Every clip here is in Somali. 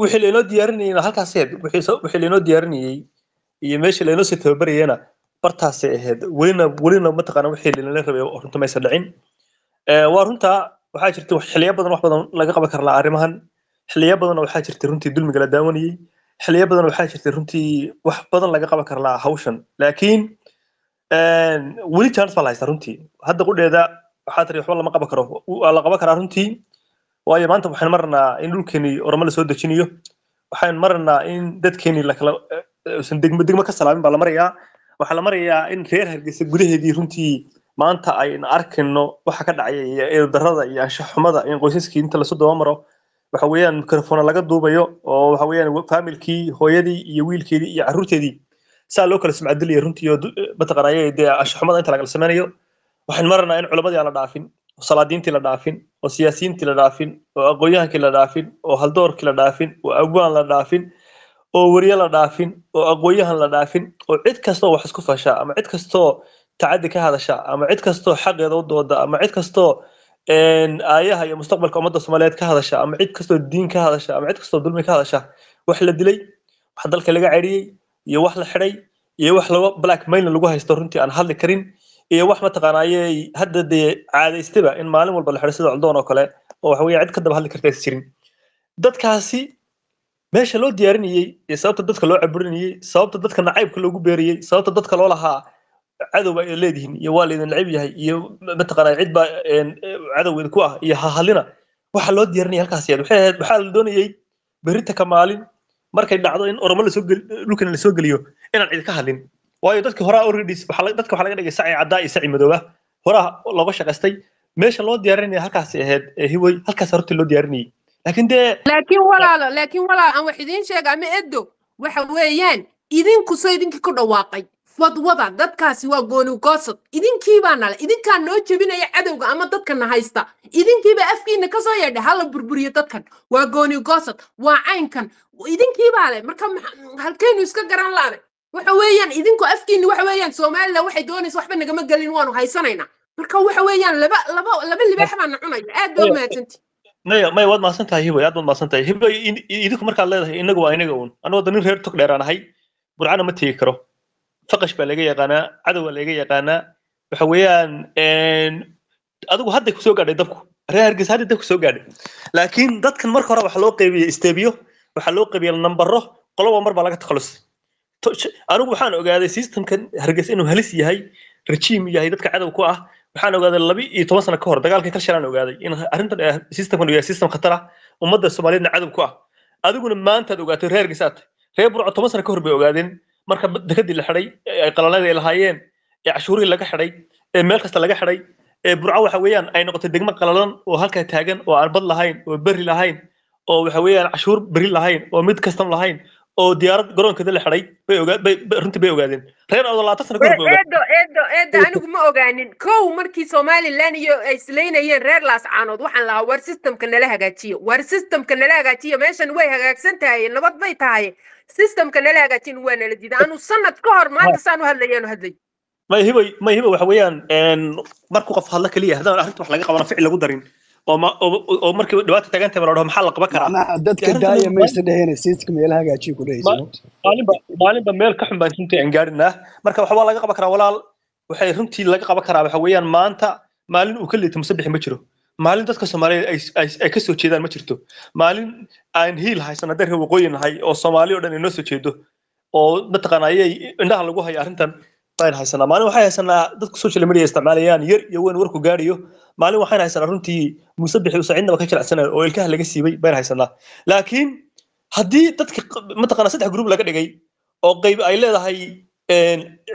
wixii laynoo diyaarinayna halkaas ahayd wixii laynoo diyaarinayay iyo meeshii laynoo sii tababarayana bartaasay ahayd welina mataqaana wixii laynala rabay oo runta maysa dhicin waa runta waxaa jirta xiliyo badan wax badan laga qaban kara arrimahan xiliyo badan waxaa jirta runtii dulmiga la daawanayay xiliyo badan waxaa jirta runtii wax badan laga qaban kara hawshan laakiin weli chance baa la haystaa runtii hadda qudheeda waxaa tiri waxba lama qaban karo waa la qaban karaa runtii waayo maanta waxaan marnaa in dhulkeeni oramo la soo dejinayo waxaan marnaa in dadkeeni lakala usan degmo ka salaamin baa la marayaa waxaa la marayaa in reer hargeysa gudaheedii runtii maanta ayna arkayno waxa ka dhacaya iyo darrada iyo anshax xumada in qoysaskii inta lasoo daba maro waxa weeyaan mikrofon laga duubayo oo waxa weeyaan familkii hooyadii iyo wiilkeedii iyo carruurteedii saa loo kala sumcadilaya runtii oo mataqaanaa dee anshax xumada inta laga sameeyo waxaan marnaa in culamadii aan la dhaafin oo salaadiintii la dhaafin oo siyaasiyiintii la dhaafin oo aqoonyahankii la dhaafin oo haldoorkii la dhaafin oo abwaan la dhaafin oo wariye la dhaafin oo aqoonyahan la dhaafin oo cid kastoo wax isku fasha ama cid kastoo tacaddi ka hadasha ama cid kastoo xaqeeda u dooda ama cid kastoo aayaha iyo mustaqbalka ummadda Soomaaliyeed ka hadasha ama cid kastoo diin ka hadasha ama cid kastoo dulmi ka hadasha wax la dilay wax dalka laga ceeriyay iyo wax la xiray iyo wax lagu blackmail lagu haysto runtii aan hadli karin iyo wax mataqaanaa hadda dee caadaystaba in maalin walba la xiro sida cundoon oo kale oo waxa weeye cid ka daba hadli karta jirin dadkaasi meesha loo diyaarinayay iyo sababta dadka loo caburinayay sababta dadka nacaybka loogu beeriyay sababta dadka loo lahaa cadowba ay leedihiin iyo waa leedin nacib yahay iyo mataqaanaa cid baa cadowgeeda ku ah iyo hahalina waxa loo diyaarinayay halkaas yaad waxaa la doonayay berita ka maalin markay dhacdo in oramo la soo dhulkan la soo geliyo inaan cid ka hadlin waayo dadkii horaa already dadka waxa laga dhigay saci caddaa iyo saci madooba horaa looga shaqaystay meesha loo diyaarinaya halkaas ahayd hiway halkaas horta loo diyaarinayay laakiin walaal aan wax idiin sheega ama edo waxa weeyaan idinku soo idinkii ku dhawaaqay fadwada dadkaasi waa gooni goosad idinkii baa nale idinkaa noo jebinaya cadowga ama dadkana haysta idinkiiba afkiina kasoo yeedhay hala burburiyo dadkan waa gooni goosad waa caynkan idinkii baa le marka halkeenu iska garan laane waxa weeyaan idinku afkiina waxa weeyaan Soomaaliland waxay doonaysaa waxba nagama galin waanu haysanaynaa marka waxa weeyaan laba libaax baan cunaya aad baa mahadsantii may wad ma santahay hibo aad ma santahay hibo idinku marka leedahay inagu waa inaga uun anoo dadin reer tog dheeraanahay burcana ma tigi karo faqash baa laga yaqaanaa cadow baa laga yaqaanaa waxa weeyaan adigu hadda ku soo gaadhay dabku reer hargeysa hadda dabku soo gaadhay laakiin dadkan marka hore waxa loo qaybiyay isteebiyo waxa loo qaybiyay nambaro qoloba mar baa laga takhalusay anigu waxaan ogaaday systemkan hargeysa inuu halis yahay regime yahay dadka cadow ku ah waxaan ogaaday 12 sano ka hor dagaalkii kal shalaan ogaaday in arrintan systemkan yahay system khatar ah ummadda Soomaaliyeedna cadow ku ah adiguna maanta aad ogaatay reer hargeysa reer burco 10 sano ka hor bay ogaadeen marka dekadii la xiray ay qalalada lahaayeen ee cashuurii laga xiray ee meel kasta laga xiray ee burco waxa weeyaan ay noqotay degmo qalalan oo halka taagan oo aan bad lahayn oo bari lahayn oo waxa weeyaan cashuur bari lahayn oo mid kastam lahayn oo diyaarad garoonkeeda la xiray runtii bay ogaadeen reer odolaata sano ka hor eedo anigu ma ogaanin kow markii Soomaaliland iyo ay isleynayeen reer laas caanood waxaan lahaa war systemka nala hagaajiyo meeshan way hagaagsan tahay nabad bay tahay systemka nala hagaajin waa nala diiday anu sanad ka hor maanta saan u hadlayeen hadlay ma hibo waxa weeyaan markuu qof hadla kaliya hadaan arrinta wax laga qabana ficil lagu darin oo markii dhawaato tagantay baa maxaa la qaban karaa dadka daaya meesha dhaheen system meel hagaajiyo ku dhayso maalinba meel ka xun baan runtii aan gaarinaa marka waxa waa laga qaban karaa walaal waxay runtii laga qaban karaa waxa weeyaan maanta maalin uu ka liito musabixi ma jiro maalin dadka Soomaaliyeed ay ka soo jeedaan ma jirto maalin aan hiil haysan hadda reer waqooyi nahay oo Soomaali oo dhan inoo soo jeedo oo mataqaanaa indhaha lagu hayo arrintan baan haysanaa maalin waxay haysanaa dadku social media isticmaalayaan yar iyo weyn warku gaadhiyo maalin waxaan haysanaa runtii musabixi uu sacidnaba ka jilacsanaa oo ilkaha laga siibay baan haysanaa laakiin haddii dadka mataqaanaa saddex group laga dhigay oo qayb ay leedahay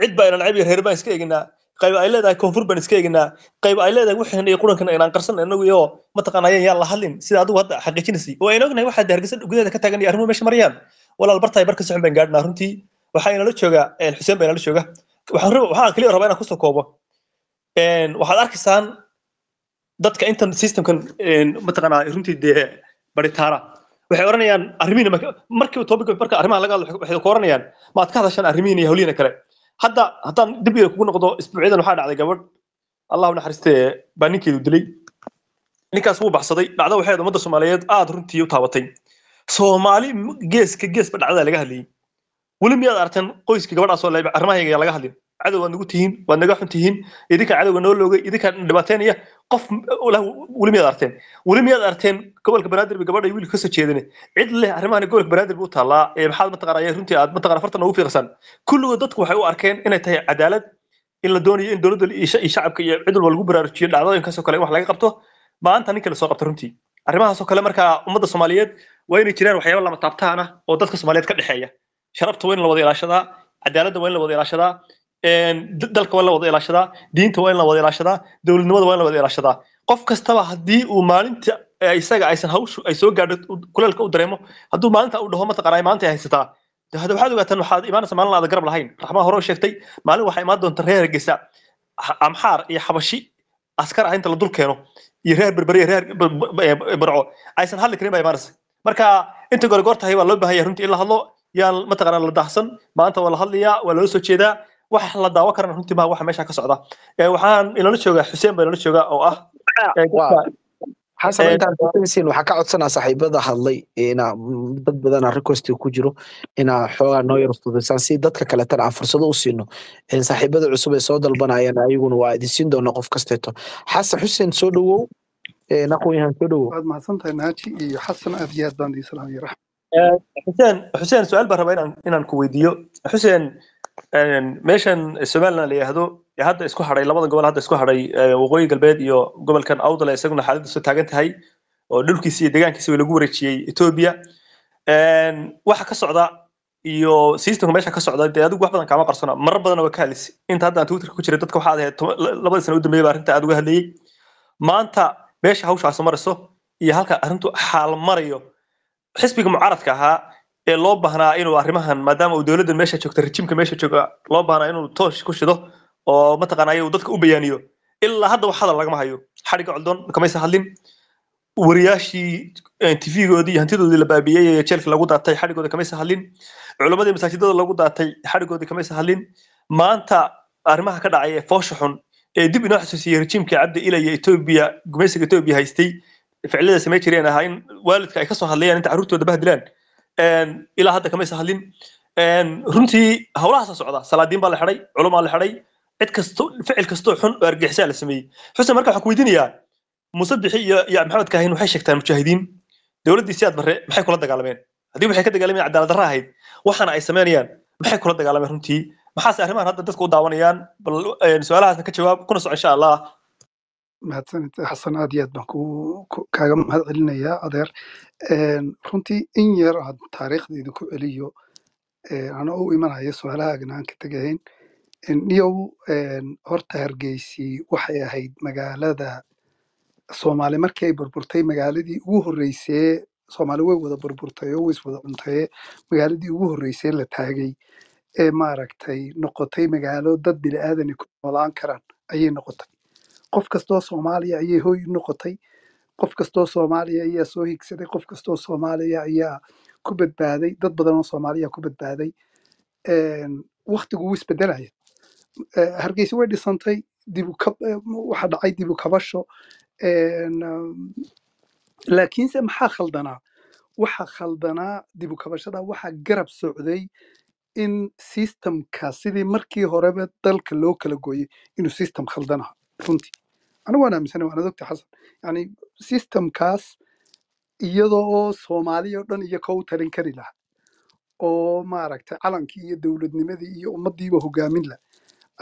cid baa inaan nacayb reer baan iska eegnaa qayb ay leedahay koonfur baan iska eegnaa qayb ay leedahay waxaan iyo qurankan inaan qarsan inagu iyo mataqaanaa yaan la hadlin sida adigu hadda xaqiijinaysi oo aynu ognahay waxa hargeysa gudaheeda ka taagan iyo arrimo meesha marayaan walaal bartay barka saxan baan gaadhnaa runtii waxa inala jooga Xuseen baa inala jooga waxaan kaliya rabaa inaan ku soo koobo waxaad arkaysaan dadka intan systemkan mataqaanaa runtii dee baritaara waxay oranayaan arrimiina markii topic marka arrimaha laga hadlo waxay ku oranayaan maad ka hadashaan arrimiina iyo hawliina kale haddaan dib iyo kugu noqdo isbuucyadan waxaa dhacday gabadh allah u naxariistee baa ninkeedu dilay ninkaas wuu baxsaday dhacdo waxay ummadda Soomaaliyeed aad runtii u taabatay soomaali geeska geesba dhacdada laga hadlayay weli miyaad aragteen qoyska gabadhaas oo leeyahay arrimahayga ayaa laga hadlin cadow waad nagu tihiin waad naga xun tihiin idinka cadowga noo loogay idinka dhibaateynaya qof weli miyaad aragteen weli miyaad aragteen gobolka banaadir bi gabadha wiilka kasoo jeedine cid leh arrimahan gobolka banaadir buu taalaa ee maxaad mataqaanaa runtii aad mataqaanaa fartan ugu fiirsan kulligood dadku waxay u arkeen inay tahay cadaalad in la doonayo in dowladda iyo shacabka iyo cid walba lagu baraarujiyo dhacdooyinkaasoo kale in wax laga qabto maanta ninka la soo qabta runtii arrimahaasoo kale markaa ummadda soomaaliyeed waa inay jiraan waxyaaba lama taabtaan ah oo dadka soomaaliyeed ka dhexeeya sharafta waa in la wada ilaashadaa cadaaladda waa in la wada ilaashadaa dalka waa in la wada ilaashadaa diinta waa in la wada ilaashadaa dowladnimada waa in la wada ilaashadaa qof kastaba haddii uu maalinta isaga aysan hawshu ay soo gaadho kuleelka u dareemo hadduu maalinta u dhaho mataqaanaa maanta ay haysataa hada waxaad ogaataan waxaad imaanaysa maalin aad garab lahayn raxmaa hore sheegtay maalin waxaa imaan doonta reer Hargeysa amxaar iyo xabashi askar ah inta la dul keeno iyo reer berberi iyo reer barco aysan hadli karin baa imaanaysa marka inta gore goor tahay waa loo baahan yahay runtii in la hadlo yaa mataqaanaa la daahsan maanta waa la hadlayaa waa loo soo jeedaa wax la daawo karana runtii ma waxa meesha ka socda waxaan inala joogaa Xuseen baa inala joogaa oo ah xasan intaan kusinsiin waxaa ka codsanaa saaxiibada hadlay ina dad badan request ku jiro ina xoogaa noo yar fududsan si dadka kale tan aan fursado u siino saaxiibada cusub ee soo dalbanayaan ayaguna waa idin siin doona qof kasteeto xasan Xuseen soo dhawow naqoyahan soo dhawow waad mahadsantahay naaji iyo xasan aad iyo aad baan idin salaamay xuseen su'aal baan rabaa inaan ku weydiiyo xuseen meeshan Somaliland la yiraahdo hadda isku haray labada gobol hadda isku haray waqooyi galbeed iyo gobolkan Awdal isaguna xaaladdu soo taagan tahay oo dhulkiisa iyo deegaankiisa lagu wareejiyay Ethiopia waxa ka socda iyo systemka meesha ka socda adigu wax badan kama qarsana marar badan waa ka halis inta hadda Twitter ku jira dadka waxa ahayd labada sano u dambeeyay arrinta aad uga hadlayay maanta meesha hawshaas marayso iyo halka arrintu xaal marayo xisbiga mucaaradka ahaa ee loo baahnaa inuu arrimahan maadaama uu dawladda meesha joogto rejiimka meesha jooga loo baahnaa inuu toosh ku shido oo mataqaanaa uu dadka u bayaaniyo ilaa hadda wax hadal lagama hayo xariga Coldoon kamaysa hadlin wariyaashii TV-goodii hantidoodii la baabiyay ee jeelka lagu daatay xarigooda kamaysa hadlin culimadii masaajidada lagu daatay xarigoodii kamaysa hadlin maanta arrimaha ka dhacay ee foosha xun ee dib inoo xasuusiyay rejiimka Cabdi Ilay ee Ethiopia gumaysiga Ethiopia haystay ficilada samay jireen ahaa in waalidka ay ka soo hadlayaan inta carruurtooda bahdilaan ilaa hadda kamaysa hadlin runtii hawlahaas socda salaadiin baa la xiray culimo la xiray cid kasto ficil kasto xun oo argixisay la sameeyay xuseen marka waxa ku weydiinayaa Musabixi iyo Maxamed Kaahin waxay sheegtaan mujaahidiin dawladii siyaad barre maxay kula dagaalameen hadii waxay ka dagaalameen cadaalad darro ahayd waxana ay sameeyaan maxay kula dagaalameen runtii maxaas arrimahan hadda dadku u daawanayaan bal su'aalahaasna ka jawaab kuna soo insha Allah mahadsanid xasan aad iyo aad baan kaaga mahad celinayaa adeer runtii in yar aad taariikhdeeda ku celiyo ana u imanayo su'aalahaagana aan ka tegayn niyow horta Hargeysi waxay ahayd magaalada Soomaali markay burburtay magaaladii ugu horeysay Soomaali way wada burburtay oo way wada cuntay magaaladii ugu horeysay la taagay ee maaragtay noqotay magaalo dad bini'aadan ku noolaan karaan ayay noqotay qof kastoo Soomaaliya ayay hooy noqotay qof kastoo Soomaaliya ayaa soo higsaday qof kastoo Soomaaliya ayaa ku badbaaday dad badan oo Soomaaliya ku badbaaday waqtigu wuu isbedelaya Hargeysa way dhisantay waxa dhacay dib u kabasho laakiinse maxaa khaldanaa waxa khaldanaa dib u kabashada waxa garab socday in systemka sidii markii horeba dalka loo kala gooyay inuu system khaldana runtii anigu waan aaminsanahay waan ogtahay xasan yani systemkaas iyadoo Soomaaliya oo dhan iyo ka u tarin kari lahaa oo maaragtay calankii iyo dowladnimadii iyo ummadiiba hogaamin la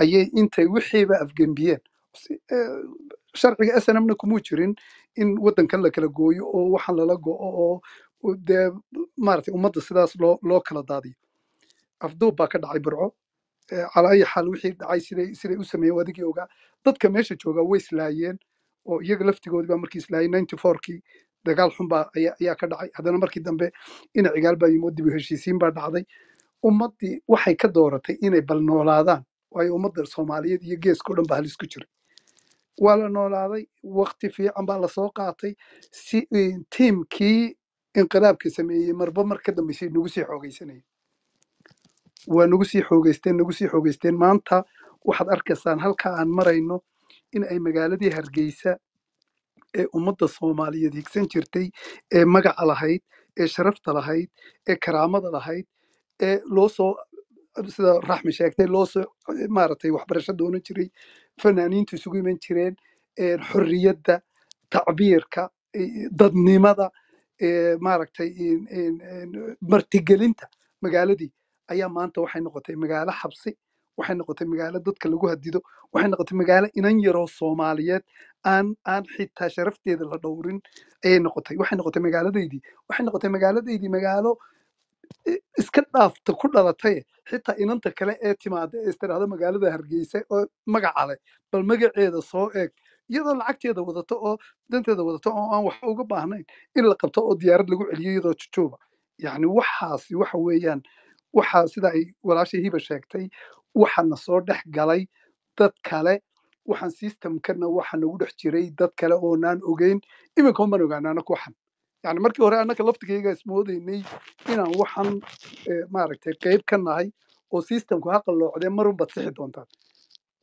ayay intay wixiiba afgembiyeen sharciga SNM-na kuma jirin in wadankan la kala gooyo oo waxaan lala go'o oo dee maaragtay ummadda sidaas loo kala daadiyo afduub baa ka dhacay Burco على أي حال وحي دعاي سيدي أسمي وادقي أوغا dadka meesha jooga way islaayeen oo iyaga laftigood baa markii islaayeen 94kii dagaal xun baa ayaa ka dhacay hadana markii dambe in cigaal baa yimid dib u heshiisiin baa dhacday ummadii waxay ka dooratay inay bal noolaadaan waayo ummadda Soomaaliyeed iyo geeska oo dhan baa halis ku jiray waa la noolaaday waqti fiican baa la soo qaatay si teamkii inqilaabka sameeyay marba mar ka dambeysay nagu sii xoogaysanayay waa nagu sii xoogaysteen maanta waxaad arkaysaan halka aan marayno in ay magaaladii Hargeysa ee ummadda Soomaaliyeed higsan jirtay ee magaca lahayd ee sharafta lahayd ee karaamada lahayd ee loo soo sida raxmi sheegtay loo soo maaragtay waxbarasho doonan jiray fanaaniintu isugu iman jireen xorriyadda tacbiirka dadnimada maaragtay martigelinta magaaladii ayaa maanta waxay noqotay magaalo xabsi waxay noqotay magaalo dadka lagu hadido waxay noqotay magaalo inan yaroo soomaaliyeed aan xitaa sharafteeda la dhowrin ayay noqotay waxay noqotay magaaladaydii magaalo iska dhaafta ku dhalatay xitaa inanta kale ee timaada ee istiraahdo magaalada hargeysa oo magaca leh bal magaceeda soo eeg iyadoo lacagteeda wadato oo danteeda wadato oo aan waxba uga baahnayn in la qabto oo diyaarad lagu celiyo iyadoo jujooba yacni waxaasi waxa weeyaan waxaa sida ay walaashay hiba sheegtay waxaana soo dhex galay dad kale waxaan systemkana waxa nagu dhex jiray dad kale oonaan ogeyn iminka uman ogaana anaku waxan yani markii hore annaka laftigayga ismoodaynay inaan waxan maaragtay qayb ka nahay oo systemku ha qalloocdee marunbaad sixi doontaan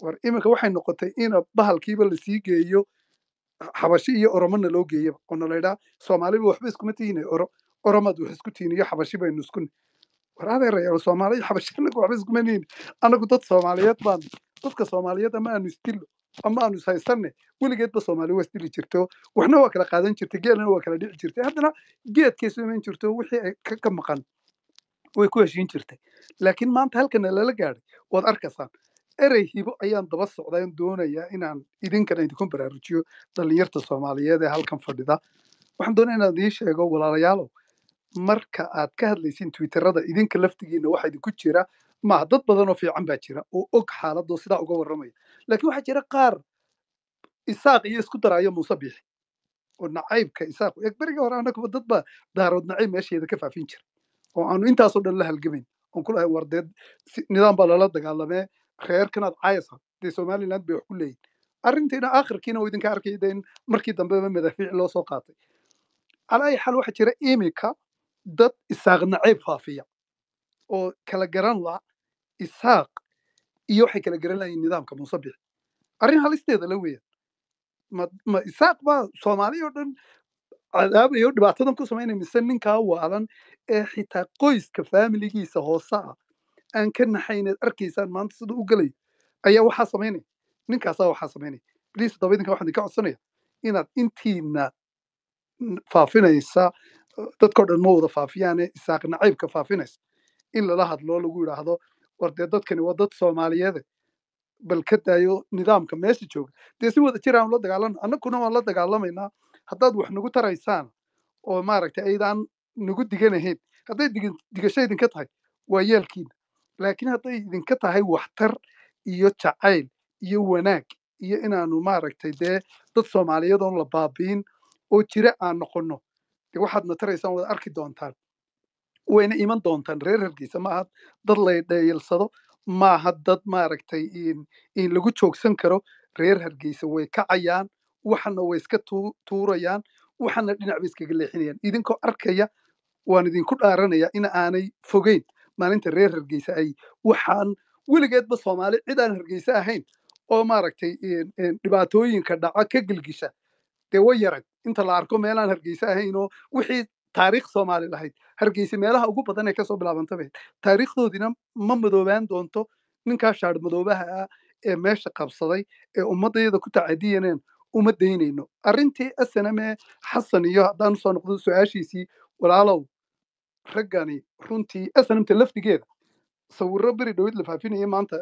war iminka waxay noqotay ina bahalkiiba lasii geeyo xabashi iyo oromona loo geeyaba oo nalaydhaa soomaaliba waxba iskuma tihiin oromad wax isku tihiin iyo xabashi baynu isku war adeerayaal soomaaliya xabashi anagu waxba iskuma nihin anagu dad soomaaliyeed baan dadka soomaaliyeed ama aanu isdillo ama aanu ishaysanne weligeedba soomaali waa isdili jirto waxna waa kala qaadan jirtay geelna waa kala dhici jirtay haddana geedkaysu iman jirto wixii ay ka maqan way ku heshiin jirtay laakiin maanta halkana lala gaadhay waad arkaysaan erey hibo ayaan daba socdaan doonayaa inaan idinkana idinku baraarujiyo dhallinyarta soomaaliyeed ee halkan fadhida waxaan doonaya inaan idiin sheego walaalayaalow marka aad ka hadlaysiin twitterada idinka laftigiina waxaa idinku jira maaha dad badan oo fiican baa jira oo og xaaladoo sidaa uga warramaya laakiin waxaa jira qaar isaaq iyo isku daraayo muuse biixi oo nacaybka isaaq berigii hore annaguba dad baa daarood nacayb meesheeda ka faafin jira oo aanu intaasoo dhan la halgamayn oon ku lahay wardeed nidaam baa lala dagaalamee reerkanaad caayasa dee somaliland bay wax ku leeyihin arrintiina aakhirkiina oo idinka arkaya dee in markii dambeba madaafiic loo soo qaatay calaa ay xaal waxaa jira imika dad isaaq nacayb faafiya oo kala garan la isaaq iyo waxay kala garan lahayiin nidaamka muuse biixi arrin halisteeda la weeyaan ma isaaq baa soomaali oo dhan cadaabayo dhibaatadan ku samaynaya mise ninkaa waalan ee xitaa qoyska faamiligiisa hoose ah aan ka naxayneed arkaysaan maanta siduu u gelayo ayaa waxaa samaynaya ninkaasaa waxaa samaynaya bliis daba idinka waxaan idinka codsanaya inaad intiina faafinaysa dadkao dhan ma wada faafiyaane isaaq nacaybka faafinaysa in lala hadlo lagu yidhaahdo war dee dadkani waa dad soomaaliyeede bal ka daayo nidaamka meesha jooga dee si wada jir aan la dagaalano annaguna waan la dagaalamaynaa haddaad wax nagu taraysaan oo maaragtay aydaan nagu diganahayn hadday digasho idinka tahay waa yeelkiina laakiin hadday idinka tahay waxtar iyo jacayl iyo wanaag iyo inaanu maaragtay dee dad soomaaliyeed oon la baabiin oo jira aan noqonno dee waxaadna taraysaan wada arki doontaan wayna iman doontaan reer hargeysa maaha dad la dheeyalsado maaha dad maaragtay in lagu joogsan karo reer hargeysa way kacayaan waxana way iska tuurayaan waxana dhinac bay iskaga leexinayaan idinkoo arkaya waan idinku dhaaranaya in aanay fogeyn maalinta reer hargeysa ay waxaan weligeedba soomaali cid aan hargeysa ahayn oo maaragtay dhibaatooyinka dhaca ka gelgisha dee way yarag inta la arko meelaan hargeysa ahayn oo wixii taariikh soomaali lahayd hargeysa meelaha ugu badan ee kasoo bilaabantaba taariikhdoodina ma madoobaan doonto ninkaa shaar madoobaha ah ee meesha qabsaday ee ummadayada ku tacadiyaneen uma daynayno arrintii snm xasan iyo haddaan usoo noqdo su-aashiisii walaalow raggani runtii snmta laftigeeda sawirro beri dhowid la faafinaya maanta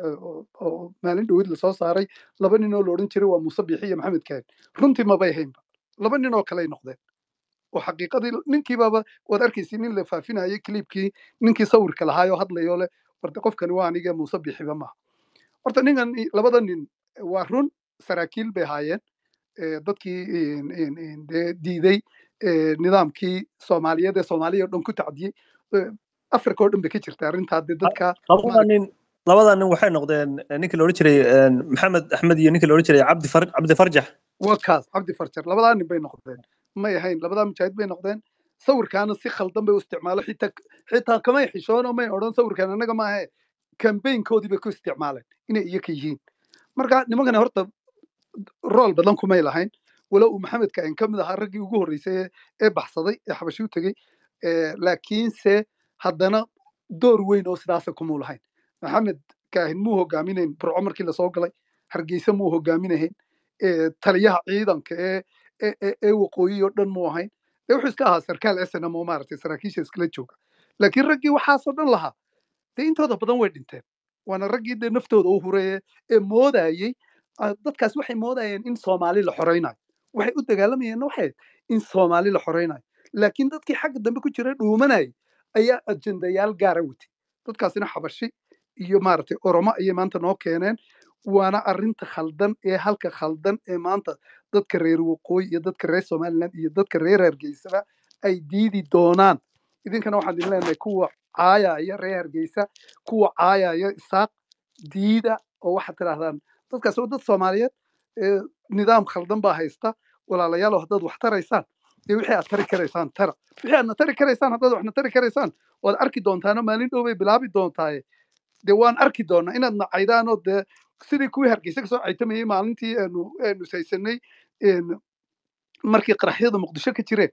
oo maalin dhowid lasoo saaray 2 nin oo la odhan jiray waa muuse biixi iyo maxamed kaan runtii mabay haynba 2 nin oo kaley noqdeen oo xaqiiqadii ninkiibaba waad arkaysi nin la faafinayay clipkii ninkii sawirka lahaayoo hadlayoo leh warde qofkani waa aniga muuse biixiba maaha horta ninkan 2 nin waa run saraakiil bay ahaayeen dadkii diiday nidaamkii soomaaliyeed ee soomaaliya oo dhan ku tacdiyey africa oo dhan bay ka jirta arrintaa dee dadka labada nin waxay noqdeen ninkii la odhan jiray maxamed axmed iyo ninkii la odhan jiray cabdi farjax waa kaas cabdi farjar 2 nin bay noqdeen may ahayn 2 mujaahid bay noqdeen sawirkaana si khaldan bay u isticmaalo xitaa kamay xishoono may odhan sawirkaan annaga maahe kambaynkoodii bay ku isticmaaleen inay iyoka yihiin marka nimankani horta rool badan kumay lahayn walow uu maxamedka aan ka mid ahaa raggii ugu horreysay ee baxsaday ee xabashi u tegey laakiinse haddana door weyn oo sidaasa kumuu lahayn maxamed kaahin muu hogaaminayn burco markii lasoo galay hargeysa muu hogaaminahayn taliyaha ciidanka ee waqooyi oo dhan muu ahayn dee wuxuu iska ahaa sarkaal snm oo maaragtay saraakiisha iskala jooga laakiin raggii waxaasoo dhan lahaa dee intooda badan way dhinteen waana raggii dee naftooda u hureeye ee moodayey dadkaas waxay moodayeen in soomaali la xoraynayo waxay u dagaalamayeenna waxay in soomaali la xoraynayo laakiin dadkii xagga dambe ku jira dhuumanayay ayaa ajendayaal gaara watay dadkaasina xabashi iyo maaragtay oromo ayay maanta noo keeneen waana arrinta khaldan ee halka khaldan ee maanta dadka reer waqooyi iyo dadka reer somaliland iyo dadka reer hargeysaba ay diidi doonaan idinkana waxaan idin leenahay kuwa caayaya reer hargeysa kuwa caayaya isaaq diida oo waxaad tidhahdaan dadkaas oo dad soomaaliyeed nidaam khaldan baa haysta walaalayaalo haddaad wax taraysaan dee wixii aad tari karaysaan tara wixii aadna tari karaysaan haddaad waxna tari karaysaan waad arki doontaano maalin dhow bay bilaabi doontaaye dee waan arki doonaa inaad nacaydaanoo dee sidii kuwii hargeysa kasoo caytamayey maalintii aanu saysanay markii qaraxyada muqdisho ka jireen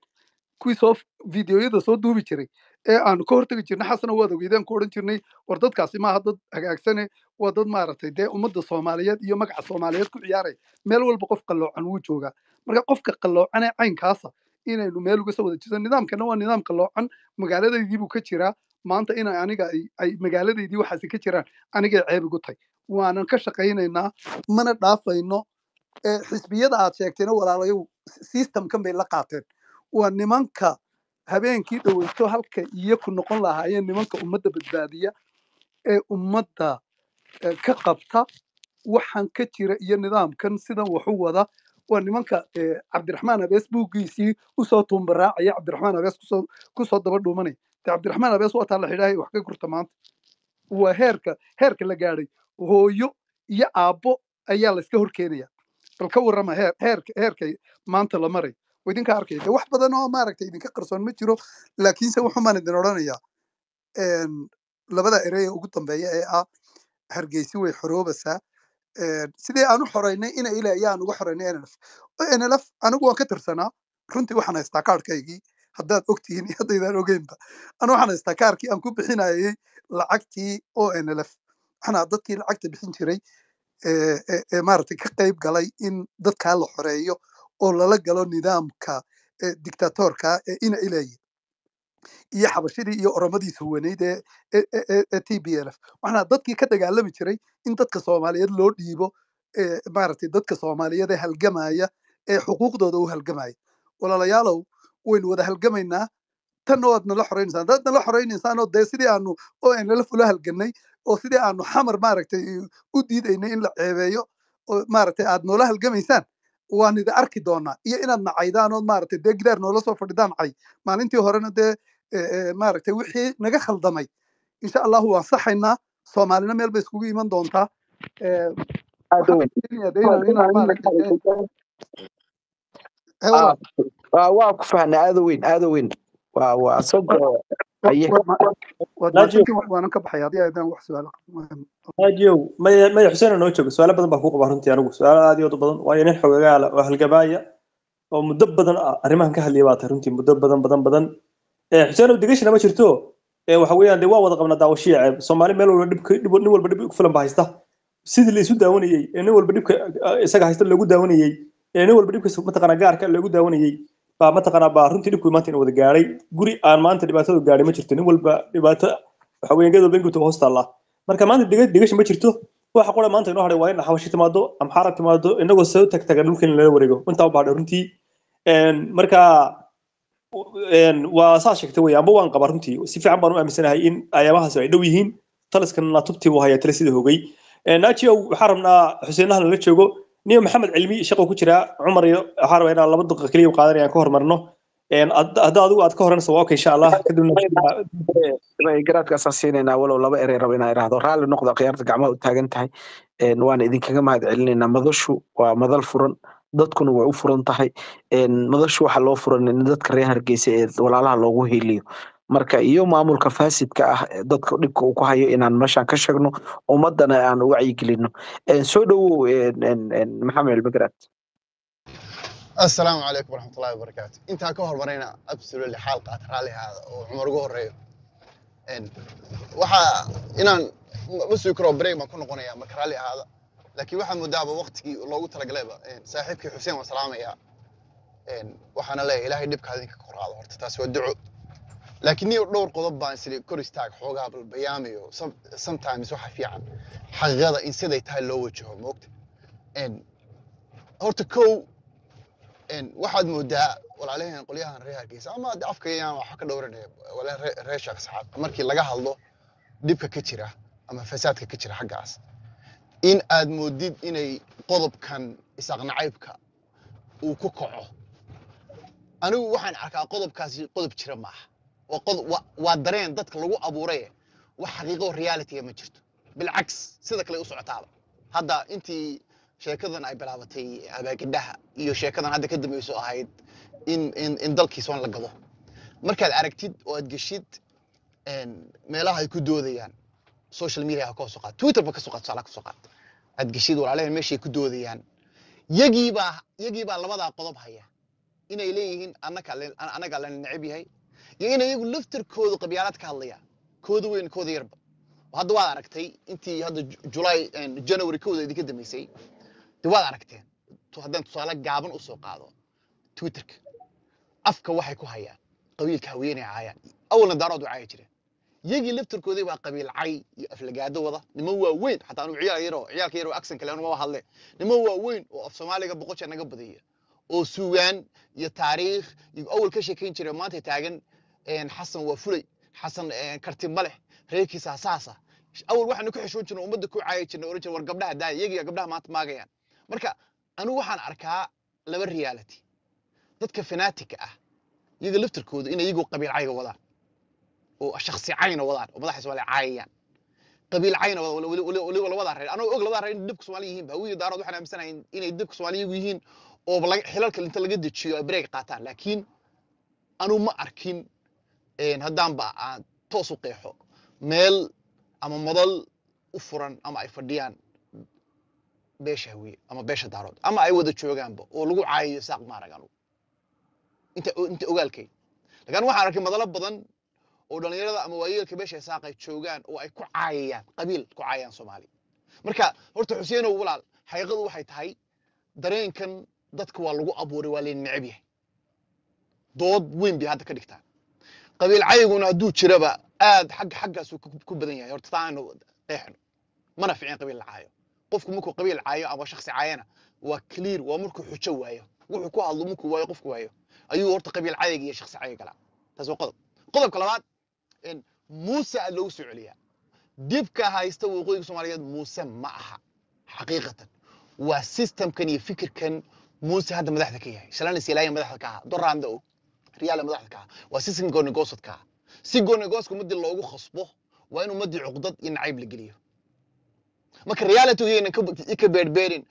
kuwii soo fideoyada soo duubi jiray ee aanu ka hortagi jirnay xasana waad ogeydeen ku odhan jirnay war dadkaasi maaha dad hagaagsane waa dad maaragtay dee ummadda soomaaliyeed iyo magaca soomaaliyeed ku ciyaaraya meel walba qof qalloocan wuu joogaa marka qofka qalloocan ee caynkaasa inaynu meel uga soo wada jirto nidaamkana waa nidaam qalloocan magaaladaydii buu ka jiraa maanta ina aniga ay magaaladaydii waxaasi ka jiraan anigay ceeb igu tahay waanan ka shaqaynaynaa mana dhaafayno xisbiyada aad sheegtayna walaalayow systemkan bay la qaateen waa nimanka habeenkii dhaweyto halka iyo ku noqon lahaayeen nimanka ummadda badbaadiya ee ummadda ka qabta waxaan ka jira iyo nidaamkan sidan waxu wada waa nimanka cabdiraxmaan abees buuggiisii usoo tuumbaraacaya cabdiraxmaan abees kusoo daba dhuumanaya de cabdiraxmaan abees waa taa la xidhaahay wax ka gurta maanta waa heerka la gaadhay hooyo iyo aabbo ayaa layska horkeenaya bal ka warrama heerkay maanta la maray idinka arkaya de wax badan oo maaragtay idinka qarsoon ma jiro laakiinse wuxumaan idin odhanayaa labada erey ugu dambeeya ee ah hargeysi way xoroobaysaa sidee aan u xoraynay ina ila ayaan uga xoraynay nlf anigu waan ka tirsanaa runtii waxaan haystaa kaarhkaygii haddaad ogtihiin iyo haddaydaan ogeynba anu waxaan haystaa kaarkii aan ku bixinayay lacagtii o nlf waxaan dadkii lacagta bixin jiray ee maaragtay ka qayb galay in dadkaa la xoreeyo oo lala galo nidaamka dictatorka ee ina ilaya iyo xabashidii iyo oromadii suwaneyd ee t b l f waxaana dadkii ka dagaalami jiray in dadka soomaaliyeed loo dhiibo maaragtay dadka soomaaliyeed ee halgamaya ee xuquuqdooda u halgamaya walaalayaalow waynu wada halgamaynaa tanna waad nala xoreynaysaa haddaad nala xoreynaysaanoo dee sidii aanu o nlf ula halganay oo sidii aanu xamar maaragtay u diidaynay in la ceebeeyo oo maaragtay aad noola halgamaysaan waan idi arki doonaa iyo inaad nacaydaan ood maaragtay dee gidaar noola soo fadhidaan cay maalintii horena dee maaragtay wixii naga khaldamay insha allahu waan saxaynaa soomaalina meel bay iskugu iman doontaa waa ku fahnay aada weyn waa asagoo waanan ka baxay haddii aydaan wax su-aal naajiyow maya xuseen noo joogo su-aalo badan baa ku qabaa runtii anigu su-aalo aad iyo aad u badan waayo nin xogagaala oo halgamaaya oo muddo badan arrimahan ka hadliya baa tahay runtii muddo badan xuseen degashina ma jirto waxa weeyaan dee waa wada qabnaa daawashiya ceeb soomaali meel walba nin walba dhib ku filan baa haysta sidii la isu daawanayey nin walba dhibka isaga haysta loogu daawanayey nin walba dhibka mataqaanaa gaarka loogu daawanayey baa mataqaanaa baa runtii dhibku maanta in wada gaadhay guri aan maanta dhibaatadu gaadhay ma jirto nin walba dhibaato waxa weeyaan geed walba in gurta hoos taallaa marka maanta degashi ma jirto waxa qora maanta inoo hadhay waa in xabashi timaado amxaara timaado inagoo soo tagtaga dhulka in lala wareego intaa u baadhay runtii marka waa saa sheegtay wey amba waan qabaa runtii si fiican baan u aaminsanahay in ayaamahaas ay dhow yihiin taliskana tubtii buu hayaa tale sida hogay naajiyow waxaa rabnaa xuseenaha lala joogo niyo maxamed cilmi shaqo ku jira cumar iyo waxaa rabaa inaan 2 daqiiqo keliya qaadanayaan ka hormarno hadda adigu aad ka horanayso waa okay insha allah kadibna garaadkaas siinayna walow 2 erey rabo inaan iraahdo raalli noqdo khiyaarta gacmaha u taagan tahay waan idinkaga mahad celinaynaa madashu waa madal furan dadkuna way u furan tahay madashu waxa loo furan in dadka reer Hargeysa ee walaalaha loogu heliyo marka iyo maamulka faasidka ah dadka dhibka uu ku hayo inaan meeshan ka sheegno ummadana aan u wacyi gelino soo dhawow maxamed albagaraad السلام عليكم ورحمة الله وبركاته. أنت كهر مرينا absolutely حلقة رالي هذا وعمر جوهر إن وح إن بس يكرر بريك ما كنا قنيا مكرالي هذا لكن واحد مدابة وقتك الله قلت لك قلبه إن صاحبك حسين وسلامة يا إن وحنا لا إلهي دبك هذيك كور هذا هرت تسوى الدعوة لكني دور قضب بانسلي كورستاك حوجا بالبيامي و sometimes واحد في عن حقيقة إن سيدا يتهل لو وجهه موقت إن هرت كو إن واحد مدة ولا عليه نقول ياها نريها كيس أما دعفك يا ما حكى دورنا ولا ريش أصحاب مركي لقاها الله دبك كتيرة أما فسادك كتيرة حق عس إن أد مدد إني قضب كان يساقنا عيبك وكوكعه أنا وحن عركا قضب كاسي قضب كتيرة معه وقضب ودرين ضدك لو أبوريه وحقيقة رياليتي ما جرت بالعكس سيدك اللي أسرع تابع هذا أنت sheekadan ay bilaabatay abaagidhaha iyo sheekadan hadda ka dambayso ahayd in dalkiisa la gado markaad aragtid oo aad gashid meelaha ay ku doodayaan social media ka soo qaad Twitter ba ka soo qaad sala ka soo qaad aad gashid walaalahay meeshay ku doodayaan yagiiba labada qodob haya inay leeyihiin anaga la necib yahay iyo inay iyagu laftirkooda qabyaalad ka hadlayaan kooda weyn kooda yarba hadda waad aragtay intii hadda July January kooda idinka dambeysay waad aragteen haddaan tusaale gaaban u soo qaado Twitterka afka waxay ku hayaan qabiilka haweeney caayaan awalna daarood caay jireen yagii laftirkoodii waa qabiil caay iyo aflagaado wada niman waaweyn xataa anu ciyaalka yaro accent kale anu ma hadle niman waaweyn oo af Soomaaliga boqosha naga badiyay oo suugaan iyo taariikh iyo awal ka sheekeyn jiray maanta taagan Xasan waa fulay Xasan karti male reerkiisa asaasa awal waxaanu ku xishoon jirnay ummadda ku caay jirnay oran jiray war gabdhaha daay yagiga gabdhaha maanta maagayaan marka anu waxaan arkaa laba reality dadka fanatic ah iyaga laftirkooda in iyagu qabiil cayga wadaan oo shakhsi cayna wadaan oo madaxda Soomaaliya caayayaan qabiil cayna wala wada reer anu og labada reer in dibka Soomaaliya yihiin hawiyo daarad waxaan aaminsanahay inay dibka Soomaaliya yihiin oo xilalka inta laga dejiyo ay break qaataan laakiin anu ma arkin haddaan ba toos u qeexo meel ama madal u furan ama ay fadhiyaan beesha hawiye ama beesha daarood ama ay wada joogaanba oo lagu caayiyo saaq maaragano inta ogaalkay lagaan waxaan arkay madalo badan oo dhalinyarada ama waayeelka beesha saaq ay joogaan oo ay ku caayayaan qabiil ku caayayaan Soomaali marka horta Xuseen oo walaal xaqiiqadu waxay tahay dareenkan dadka waa lagu abuuray waa leen necib yahay dood weyn bi hadda ka dhigtaan qabiil caayiguna haduu jiraba aad xaggaas ku badan yahay horta taano qeexno mana fiicin qabiil la caayo qofku markuu qabiil caayo ama shakhsi caayana waa clear waa markuu xujo waayo wuxuu ku hadlo markuu waayo qofku waayo ayuu horta qabiil caayiga iyo shakhsi caayiga kala taas waa qodobka labaad in Muuse loo soo celiyaa dibka haysta waqooyiga Soomaaliyeed Muuse ma aha xaqiiqatan waa systemkan iyo fikirkan Muuse hadda madaxda ka yahay shalan isiilaya madaxda ka ah doraanda oo riyaal madaxda ka ah waa system go'nagoosadka si go'nagoosku mid loogu khasbo waa inuu madi cuqdad in cayb la geliyo marka reality weeyna ka beerbeerin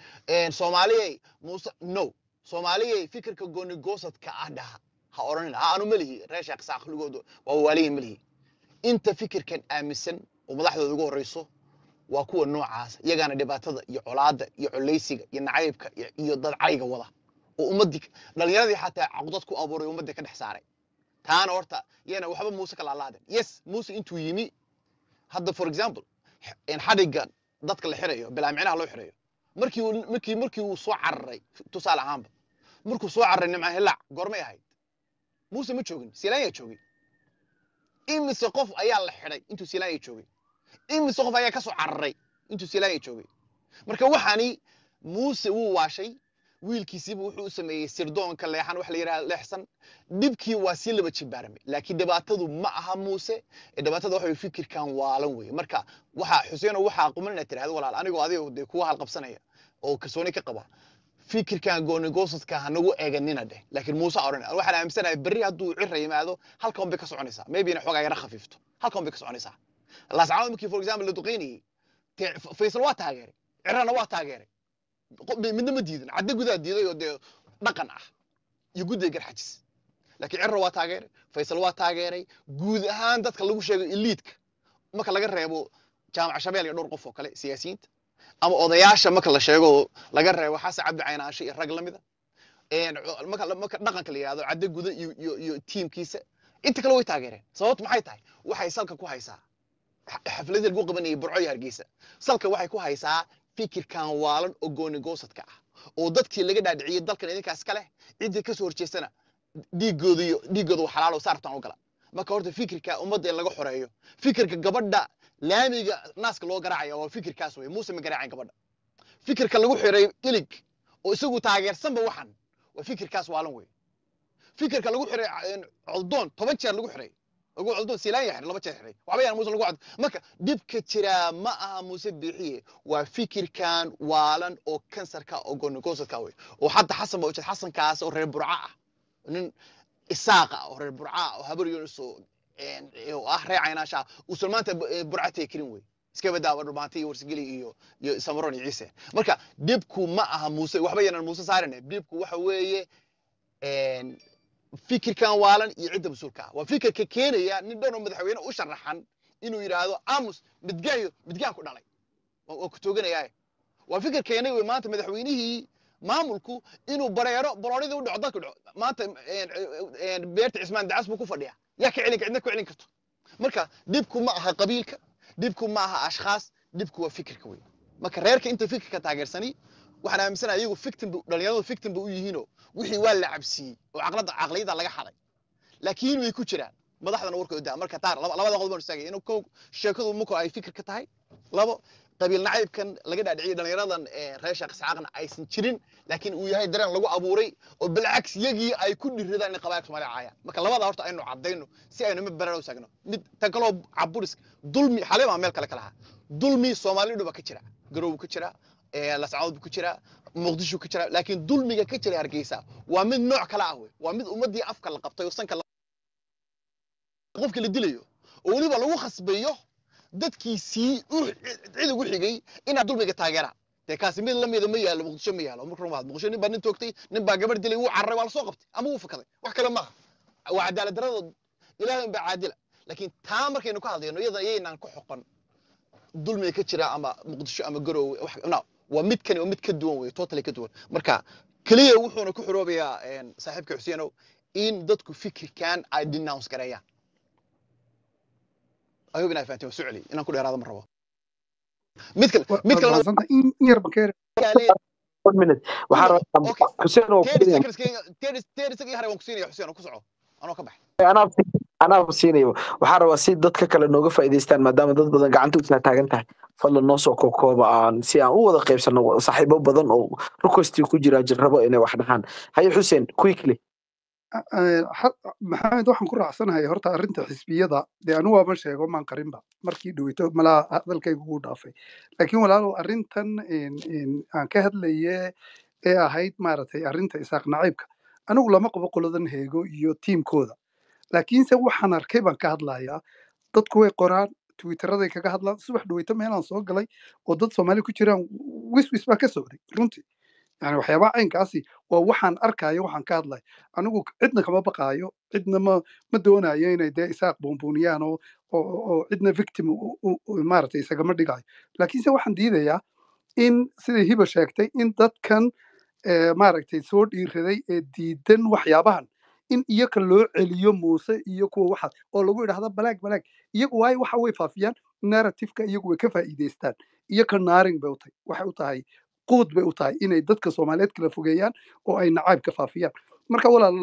Soomaaliyeey Muuse no Soomaaliyeey fikirka go'nagoosadka ah dhaha ha oranina aanu malihi reesha qsaaq lugoodo waa waliye malihi inta fikirkan aaminsan oo madaxdooda ugu horeyso waa kuwa noocaas iyagana dhibaatada iyo colaada iyo culeysiga iyo nacaybka iyo dad cayga wada oo ummadii dhalinyaradii xataa caqdad ku abuuray ummadii ka dhex saaray taana horta yana waxba Muuse kala laadan yes Muuse intuu yimi hadda for example in xadiga dadka la xirayo bilaa micnaha loo xirayo markii uu soo cararay tusaale ahaanba markuu soo cararay nimca hilaac goormay ahayd Muuse ma joogin Silaaya joogay imise qof ayaa la xiray intuu Silaaya joogay imise qof ayaa ka soo cararay intuu Silaaya joogay marka waxani Muuse wuu waashay wiilkiisiiba wuxuu sameeyay sirdoonka leexan wax la yiraahdo leexsan dibkii waa si laba jibaaramay laakiin dhibaatadu ma aha Muuse dhibaatada waxa fikirkan waalan weey marka waxa Xuseen waxa qumanna tiraahdo walaal anigoo adiga kuwa hal qabsanaya oo kalsooni ka qaba fikirkan go'nagoosadka hanagu eeganina dheh laakiin Muuse oran waxaan aaminsanahay bari haduu cirra yimaado halkan bay ka soconaysaa maybe ina xogaa yara khafiifto halkan bay ka soconaysaa la sacado markii for example la duqeynay Faisal waa taageeray cirrana waa taageeray midna ma diidan cadda gudaha diiday oo dhaqan ah iyo guddiga garxajis laakiin cirra waa taageeray Faisal waa taageeray guud ahaan dadka lagu sheego elite-ka marka laga reebo jaamac Shabeelle iyo dhowr qof oo kale siyaasiyiinta ama odayaasha marka la sheego laga reebo Xasan Cabdi Caynaashi iyo rag lamida marka dhaqanka la yiraahdo cadde guda iyo tiimkiisa inta kale way taageereen sababtu maxay tahay waxay salka ku haysaa xafladii lagu qabanayay Burco iyo Hargeysa salka waxay ku haysaa fikirkan waalan oo gooni goosadka ah oo dadkii laga dhaadhiciyay dalkan idinkaas kale cidii ka soo horjeestana dhiigoodu xalaal oo saartan u gala marka horta fikirka ummadda in laga xoreeyo fikirka gabadha laamiga naaska loo garaacayo waa fikirkaas way muuse ma garaacin gabadha fikirka lagu xiray ilig oo isagu taageersanba waxan waa fikirkaas waalan way fikirka lagu xiray coldoon 10 jeer lagu xiray ugu coldoon siilaan yahay 2 jeer xiray waxba yaan muuse lagu cad marka dibka jira ma aha muuse bixiye waa fikirkan waalan oo kansarka oo goonigoosadka way oo hadda xasan ba ujad xasankaas oo reer burca ah nin isaaqa oo reer burca oo habar yunus oo reecaynasha uu sulmaanta burcatay kirin way iska badaaba dhumaantay warsageli iyo samaroon ciise marka dibku ma aha muuse waxba yaan muuse saarane dibku waxa weeye fikirkan waalan iyo cidda masuulka waa fikirka keenaya nin dhan oo madaxweyne u sharaxan inuu yiraahdo aamus midgaan ku dhalay oo ku tooganaya waa fikir keenay way maanta madaxweynihii maamulku inuu bareero boroorida u dhaco dadku dhaco maanta beerta Cismaan Dacas buu ku fadhiyaa yaa ka celin cidna ku celin karto marka dibku ma aha qabiilka dibku ma aha ashxaas dibku waa fikirka weyn marka reerka inta fikirka taageersani waxaan aaminsanahay iyagu dhalinyaradu victim u yihiinoo wixii waa la cabsiyey oo aqliyada laga xaday laakiin way ku jiraan madaxdana warkooda marka taar labada qodob oo isaga inuu sheekadu muko ay fikirka tahay labo qabiil nacaybkan laga dhaadhiciyay dhalinyaradan reer Sheekh Isxaaqna aysan jirin laakiin uu yahay dareen lagu abuuray oo bilcaks yagii ay ku dhiridaan in qabaayl Soomaali caayaan marka labada horta aynu cadeyno si aynu mid baran u saagno mid tagalo caburis dulmi xaleema meel kale kala dulmi Soomaali dhuba ka jira garow ka jira la socod ku jira muqdisho ku jira laakiin dulmiga ka jira Hargeysa waa mid nooc kala ah waa mid ummadii afka la qabtay oo sanka qofka la dilayo oo waliba lagu khasbayo dadkiisii cid ugu xigay in dulmiga taageera kaasi mid la mid ma yaalo muqdisho ma yaalo markuu waad muqdisho nin baa nin toogtay nin baa gabar dilay uu carray waa la soo qabtay ama uu fakaday wax kale ma waa cadaalad darrada ilaahay baa caadila laakiin taa markaynu ka hadlayno iyadana ku xoqon dulmiga ka jira ama muqdisho ama garow wax waa mid kan oo mid ka duwan way totally ka duwan marka kaliya wuxuuna ku xiroobayaa saaxiibka Xuseenow in dadku fikirkan ay denounce gareeyaan ayo bina faantii su'aali inaan ku dheeraado ma rabo mid kale in yar bakeer 1 minute waxa rabaa Xuseenow teedis hare waan ku siinaya Xuseenow ku soco anoo ka baxay أنا بسيني وحارة وسيد ضد كلا نوقف فايدستان ما دام ضد بدن قعنتو تلاقين تاع فضل النص وكوكوبا عن سيان هو ذا قيب سنة صاحبه بدن أو ركوستي كوجرا جربوا إنه واحد هان هاي حسين كويكلي maxamed waxaan ku raacsanahay horta arrinta xisbiyada dee anu waaba sheego maan qarinba markii dhaweyto malaa hadalkayga ugu dhaafay laakiin walaalow arrintan aan ka hadlaye ee ahayd maaragtay arrinta isaaq naciibka anigu lama qabo qoladan heego iyo tiimkooda laakiinse waxaan arkay baan ka hadlayaa dadku way qoraan twitterraday kaga hadlaan subax dhaweyto meelaan soo galay oo dad Soomaali ku jiraan wiswis baa ka socday runtii يعني waxyaabaha caynkaasi waa waxaan arkayo waxaan ka hadlay anigu cidna kama baqaayo cidna ma doonayo inay dee isaaq boonbooniyaan oo cidna victim maaragtay isagama dhigayo laakiinse waxaan diidayaa in sidii hiba sheegtay in dadkan maaragtay soo dhiiraday ee diidan waxyaabahan in iyaga loo celiyo muuse iyo kuwa waxaas oo lagu yidhaahdo balaag iyagu waayo waxa way faafiyaan narrative-ka iyagu way ka faa'iidaystaan iyaga naaring bay u tahay waxay u tahay quud bay u tahay inay dadka Soomaaliyeed kala fogeeyaan oo ay nacaybka faafiyaan marka walaal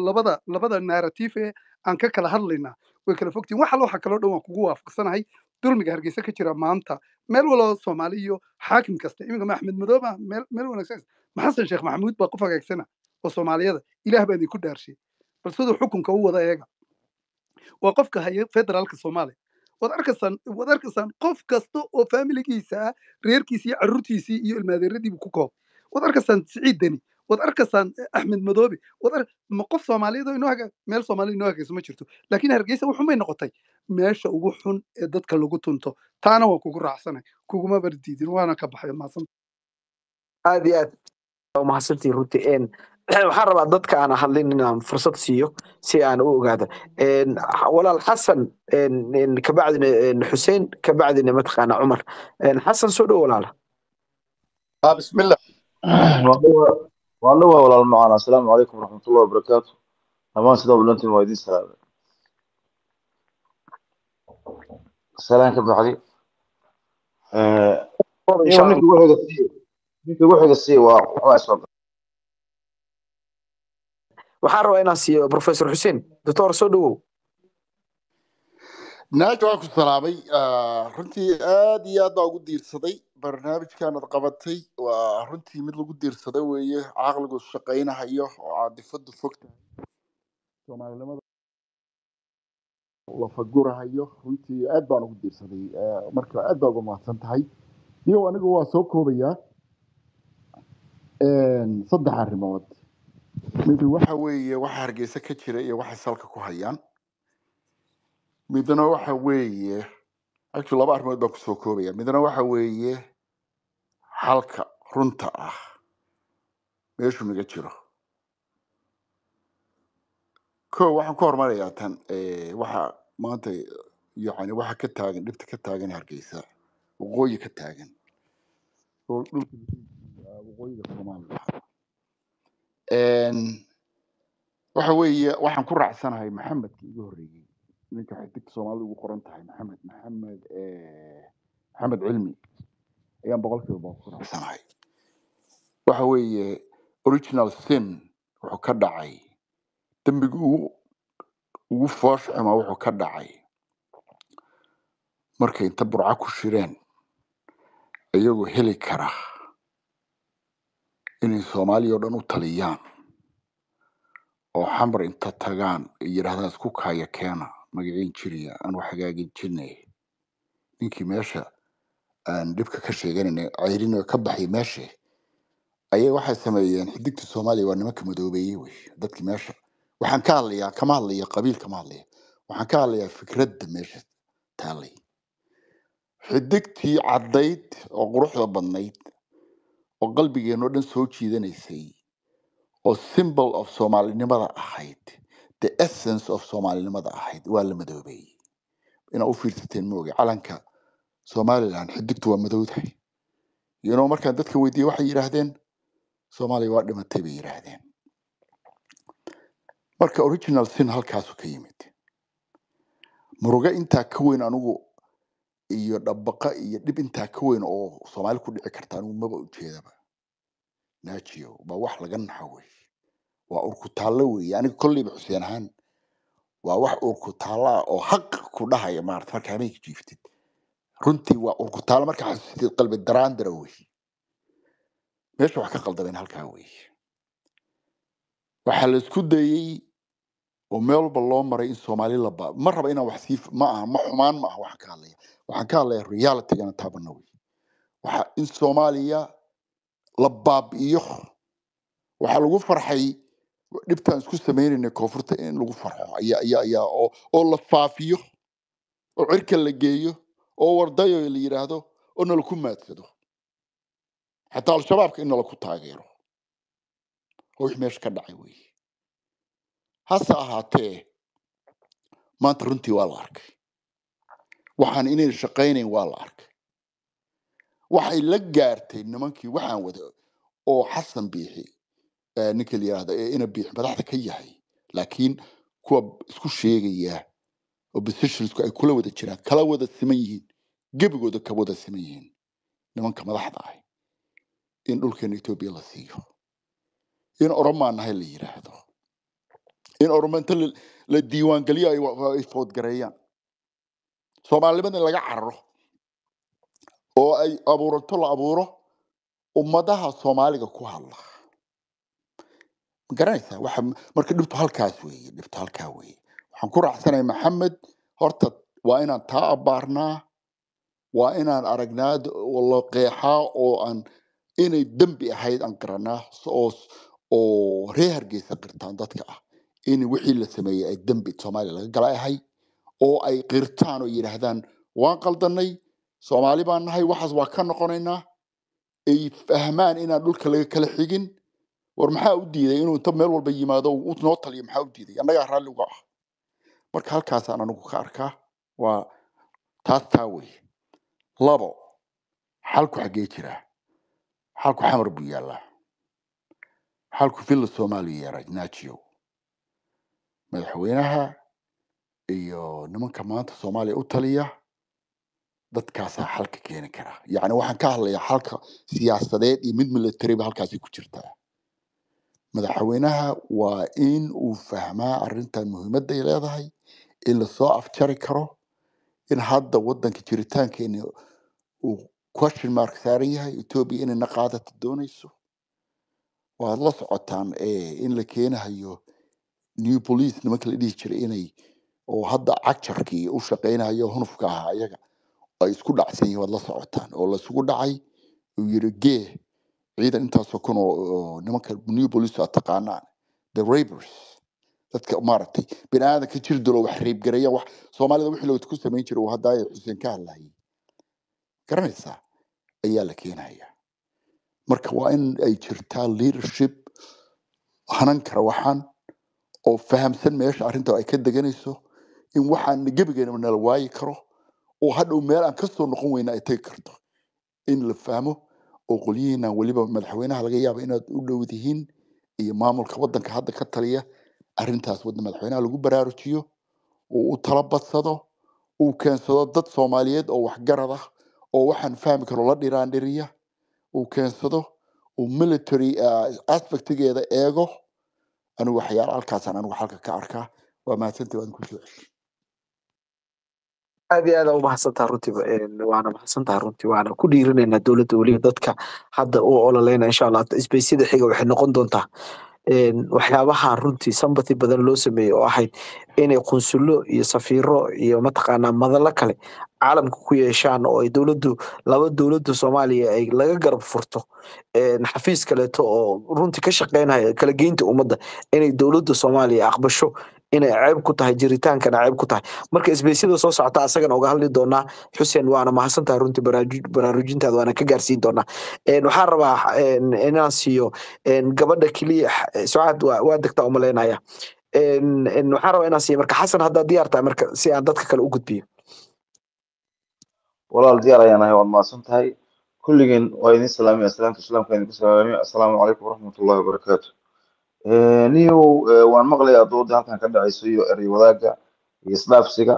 labada narrative ee aan ka kala hadlaynaa way kala fogtiin waxa kala dhan waan kugu waafaqsanahay dulmiga Hargeysa ka jira maanta meel walba Soomaali iyo xaakim kasta iminka Maxamed Madooba meel wanaagsan Xasan Sheekh Maxamuud baa qof hagaagsana oo Soomaaliyada ilaah baa idin ku dhaarshay bal sidoo xukunka u wada eega waa qofka haya federaalka Soomaaliya wad arkasan qof kasta oo familigiisa reerkiisa iyo carruurtiisa iyo ilmaadeeradii ku koob wad arkasan Siciid Deni wad arkasan Axmed Madoobe ma qof Soomaaliyeed oo inoo haga meel Soomaali inoo hagayso ma jirto laakiin Hargeysa wuxuu may noqotay meesha ugu xun ee dadka lagu tunto taana waa kugu raacsanay kuguma bardiidin waana ka baxay maasan aad ما حصلتي روتين waxaan rabaa dadka aan hadlin inaan fursad siiyo si aan u ogaado walaal Xasan ka bacdina Xuseen ka bacdina mataqaana Umar Xasan soo dhow walaal بسم الله والله ولا معنا. السلام عليكم ورحمة الله وبركاته. أمان سيدا بلانتي مويدين سلام. السلام كيف حالي؟ ان نيو شاء نينك الله وحي قصي. نينك وحي قصي وعسوك. waxaan rabaa inaan siiyo professor xuseen doctor soo dhawow naaj waan ku salaamay runtii aad iyo aad baa ugu diirsaday barnaamijkaanad qabatay waa runtii mid lagu diirsaday weeye caqligu shaqaynahayo oo caadifadu fog tahay soomaalinimada la fagurahayo runtii aad baan ugu diirsaday marka aad baa uga mahadsan tahay iyo anigu waa soo koobayaa saddex arrimood mid waxa weeye waxa hargeysa ka jira iyo waxay salka ku hayaan midna waxa weeye actually laba arrimood baan kusoo koobaya midna waxa weeye xalka runta ah meeshuu naga jiro ko waxaan ku hormarayaa tan waxa maanta yani waxa ka taagan dhibta ka taagan hargeysa waqooyi ka taagan oo dhulka waqooyiga Soomaaliya waxa weeye waxaan ku raacsanahay maxamedkii ugu horreeyay ninka xidigta Soomaalidu ugu qoran tahay maxamed cilmi ayaan boqolkiiba ku raacsanahay waxa weeye original sin wuxuu ka dhacay dambiga ugu foosh ama wuxuu ka dhacay markay inta burca ku shireen iyagoo heli kara inay Soomaaliya oo dhan u taliyaan oo xamar inta tagaan ay yiraahdaan isku kaaya keena magaciin jiriya aan wax hagaagin jirnay ninkii meesha aan dhibka ka sheeganayna cayrin ka baxay meesha ayay waxay sameeyeen xidigta Soomaaliya waa nimanka madoobeeyay wey dadkii meesha waxaan ka hadlayaa kama hadlaya qabiil kama hadlaya waxaan ka hadlayaa fikradda meesha taalay xidigtii caddayd oo quruxda badnayd oo qalbigeena oo dhan soo jiidanaysay oo symbol of Soomaalinimada ahayd the essence of Soomaalinimada ahayd waa la madoobeeyay ina u fiirsateen mooga calanka Somaliland xidigtu waa madowdahay markaan dadka weydiiyay waxay yiraahdeen Soomaaliya waa dhimatay bay yiraahdeen marka original sin halkaas ka yimid muruga intaa ka weyn anigu iyo dhabaqa iyo dhib intaa ka weyn oo Soomaali ku dhici karta anigu maba u jeedaba naajiyo ba wax laga naxaway waa urku taalo weey aniga kulliba xuseen ahaan waa wax urku taala oo xaq ku dhahaya maarta marka ay jiiftid runtii waa urku taalo marka xasuustid qalbi daraan daraway meesha wax ka qaldameen halkaa weey waxa la isku dayay oo meel walba loo maray in Soomaali la ma raba inaan wax siif ma aha ma xumaan ma aha waxaan ka hadlayaa reality-gana taabana weey waxa in Soomaaliya la baabi'iyo waxa lagu farxay dhibtaan isku sameynayna koonfurta in lagu farxo ayaa oo la faafiyo oo cirka la geeyo oo wardayo la yiraahdo oo nala ku maadsado xataa al-shabaabka in nala ku taageero oo wix meesha ka dhacay weey hase ahaatee maanta runtii waa la arkay waxaan inay shaqaynayn waa la arkay waxay la gaartay nimankii waxaan wada oo xasan biixi ninka la yiraahdo ina biix madaxda ka yahay laakiin kuwa isku sheegaya oppositionsku ay kula wada jiraan kala wada siman yihiin gebigooda ka wada siman yihiin nimanka madaxda ah in dhulkeena Itoobiya la siiyo in Oromaanahay la yiraahdo in Oromaanta la diiwaan galiyo ay food gareeyaan Soomaalida laga cararo oo ay abuuranto la abuuro ummadaha Soomaaliga ku hadla garanaysa waxa marka dhibto halkaas weeye waxaan ku raacsanahay maxamed horta waa inaan taa abaarnaa waa inaan aragnaa wala qeexaa oo aan inay dambi ahayd aan garanaa oo reer Hargeysa qirtaan dadka ah in wixii la sameeyay ay dambi Soomaaliya laga galay oo ay qirtaan oo yiraahdaan waan qaldanay Soomaali baan nahay waxaas waa ka noqonaynaa ay fahmaan inaan dhulka laga kala xigin war maxaa u diiday inuu inta meel walba yimaado uu noo taliyo maxaa u diiday annaga raalli uga ah marka halkaas aan anigu ka arkaa waa taa weey labo xalku xagee jira xalku xamar buu yaalaa xalku filla soomaaliya rajnaajiyo madaxweynaha iyo nimanka maanta soomaaliya u taliya dadkaasaa xalka keeni kara yacni waxaan ka hadlayaa xalka siyaasadeed iyo mid militariba halkaasay ku jirtaa madaxweynaha waa in uu fahmaa arrintan muhiimadda ay leedahay in lasoo afjari karo in hadda waddanka jiritaankeena uu question mark saaran yahay etoobiya inayna qaadata doonayso waad la socotaan in la keenahayo new police nimanka la dhihi jiray inay oo hadda cagjarkii u shaqaynayo hunufka ahaa ayaga ay isku dhacsan yihiin waad la socotaan oo laisugu dhacay uu yiri gee ciidan intaasoo kun oo nimanka new police aad taqaanaan the rapers dadka maaragtay bini aadanka jir dilo wax reebgareeya wax soomaalida wixii loo ku samayn jiray oo hadda ay xuseen ka hadlayay garanaysaa ayaa la keenaya marka waa in ay jirtaa leadership hanan kara waxaan oo fahamsan meesha arrinta ay ka deganayso in waxaan gebigeena nala waayi karo oo hadhow meel aan kasoo noqon weyna ay tegi karto in la fahmo oo qolyihiina weliba madaxweynaha laga yaabo inaad u dhow tihiin iyo maamulka waddanka hadda ka taliya arrintaas wadda madaxweynaha lagu baraarujiyo oo u tala badsado uu keensado dad soomaaliyeed oo waxgarad ah oo waxaan fahmi karo la dhiraandhiriya uu keensado uu military aspectigeeda eego anigu waxyaala halkaasaan anigu halka ka arkaa waa mahadsantahay waan ku soo ceshay aad iyo aad u mahadsantaha runtii waana mahadsantaha runtii waana ku dhiirinaynaa dowladda weliba dadka hadda u ololeyna insha allah isbeysyada xiga waxay noqon doontaa waxyaabaha runtii sambati badan loo sameeyey oo ahayd inay qunsulo iyo safiiro iyo mataqaanaa madalo kale caalamka ku yeeshaan oo ay laba dowladda soomaaliya ay laga garab furto xafiis kaleeto oo runtii ka shaqeynaya kala geynta ummadda inay dowladda soomaaliya aqbasho inay ceeb ku tahay jiritaankana ceeb ku tahay marka isbeysyada soo socota asagana uga hadli doonaa xuseen waana mahadsantahay runtii baraarujintaada waana ka gaarsiin doonaa waxaan rabaa inaan siiyo gabadha keliya sucaad waa degtaa umaleynaya waxaan rabaa inaan siiyo marka xasan haddaad diyaar tahay marka si aan dadka kale u gudbiyo walaal diyaar ayaan ahay waad mahadsan tahay kulligeen waa idin salaamaya salaamta islaamka idinku salaamaya assalaamu calaykum waraxmatullahi wabarakaatu niyow waan maqlayaa dooda halkan ka dhacayso iyo eray wadaagga iyo isdhaafsiga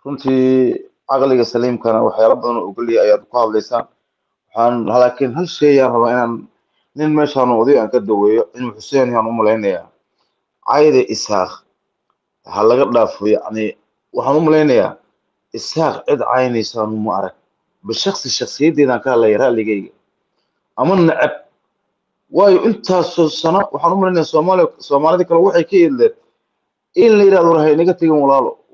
runtii caqliga saliimkana waxyaalo badan oo ogolyahay ayaad ku hadlaysaan laakiin hal shay ayaan rabaa inaan nin meeshaan oday aan ka daweeyo cilmi xuseen ayaan u malaynayaa cayda isaaq ha laga dhaafo yacni waxaan u malaynayaa isaaq cid caynaysaan ma arag bishaksi shakhsiyaddeedaan ka hadlaya raalligayga ama necab waayo intaasoo sano waxaan u malaynayaa soomaalida kale waxay ka idleen in la yidhahdo war haynaga tegin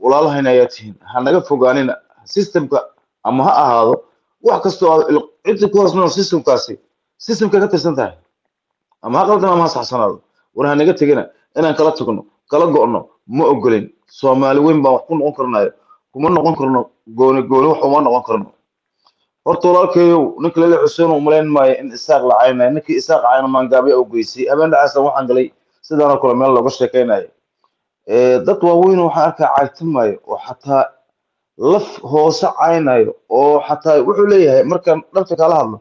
walaalahayna ayaa tihiin ha naga fogaanina systemka ama ha ahaado wax kastoo cidda ku hoosnoo systemka ka tirsan tahay ama ha qaldan ama ha saxsanaado war ha naga tegina inaan kala tagno kala go'no ma ogolin soomaali weyn baan wax ku noqon karnayo kuma noqon karno gooni wax uma noqon karno horta walaalkeeyow ninka lele xuseen uu malayn maayo in isaaq la caynayo ninkii isaaq cayna maangaabya u geysay habeen dhacaasna waxaan galay sidaanoo kale meel looga sheekaynayo dad waaweyn waxaan arkaa caytimayo oo xataa laf hoose caynayo oo xataa wuxuu leeyahay markaan dhabta kala hadlo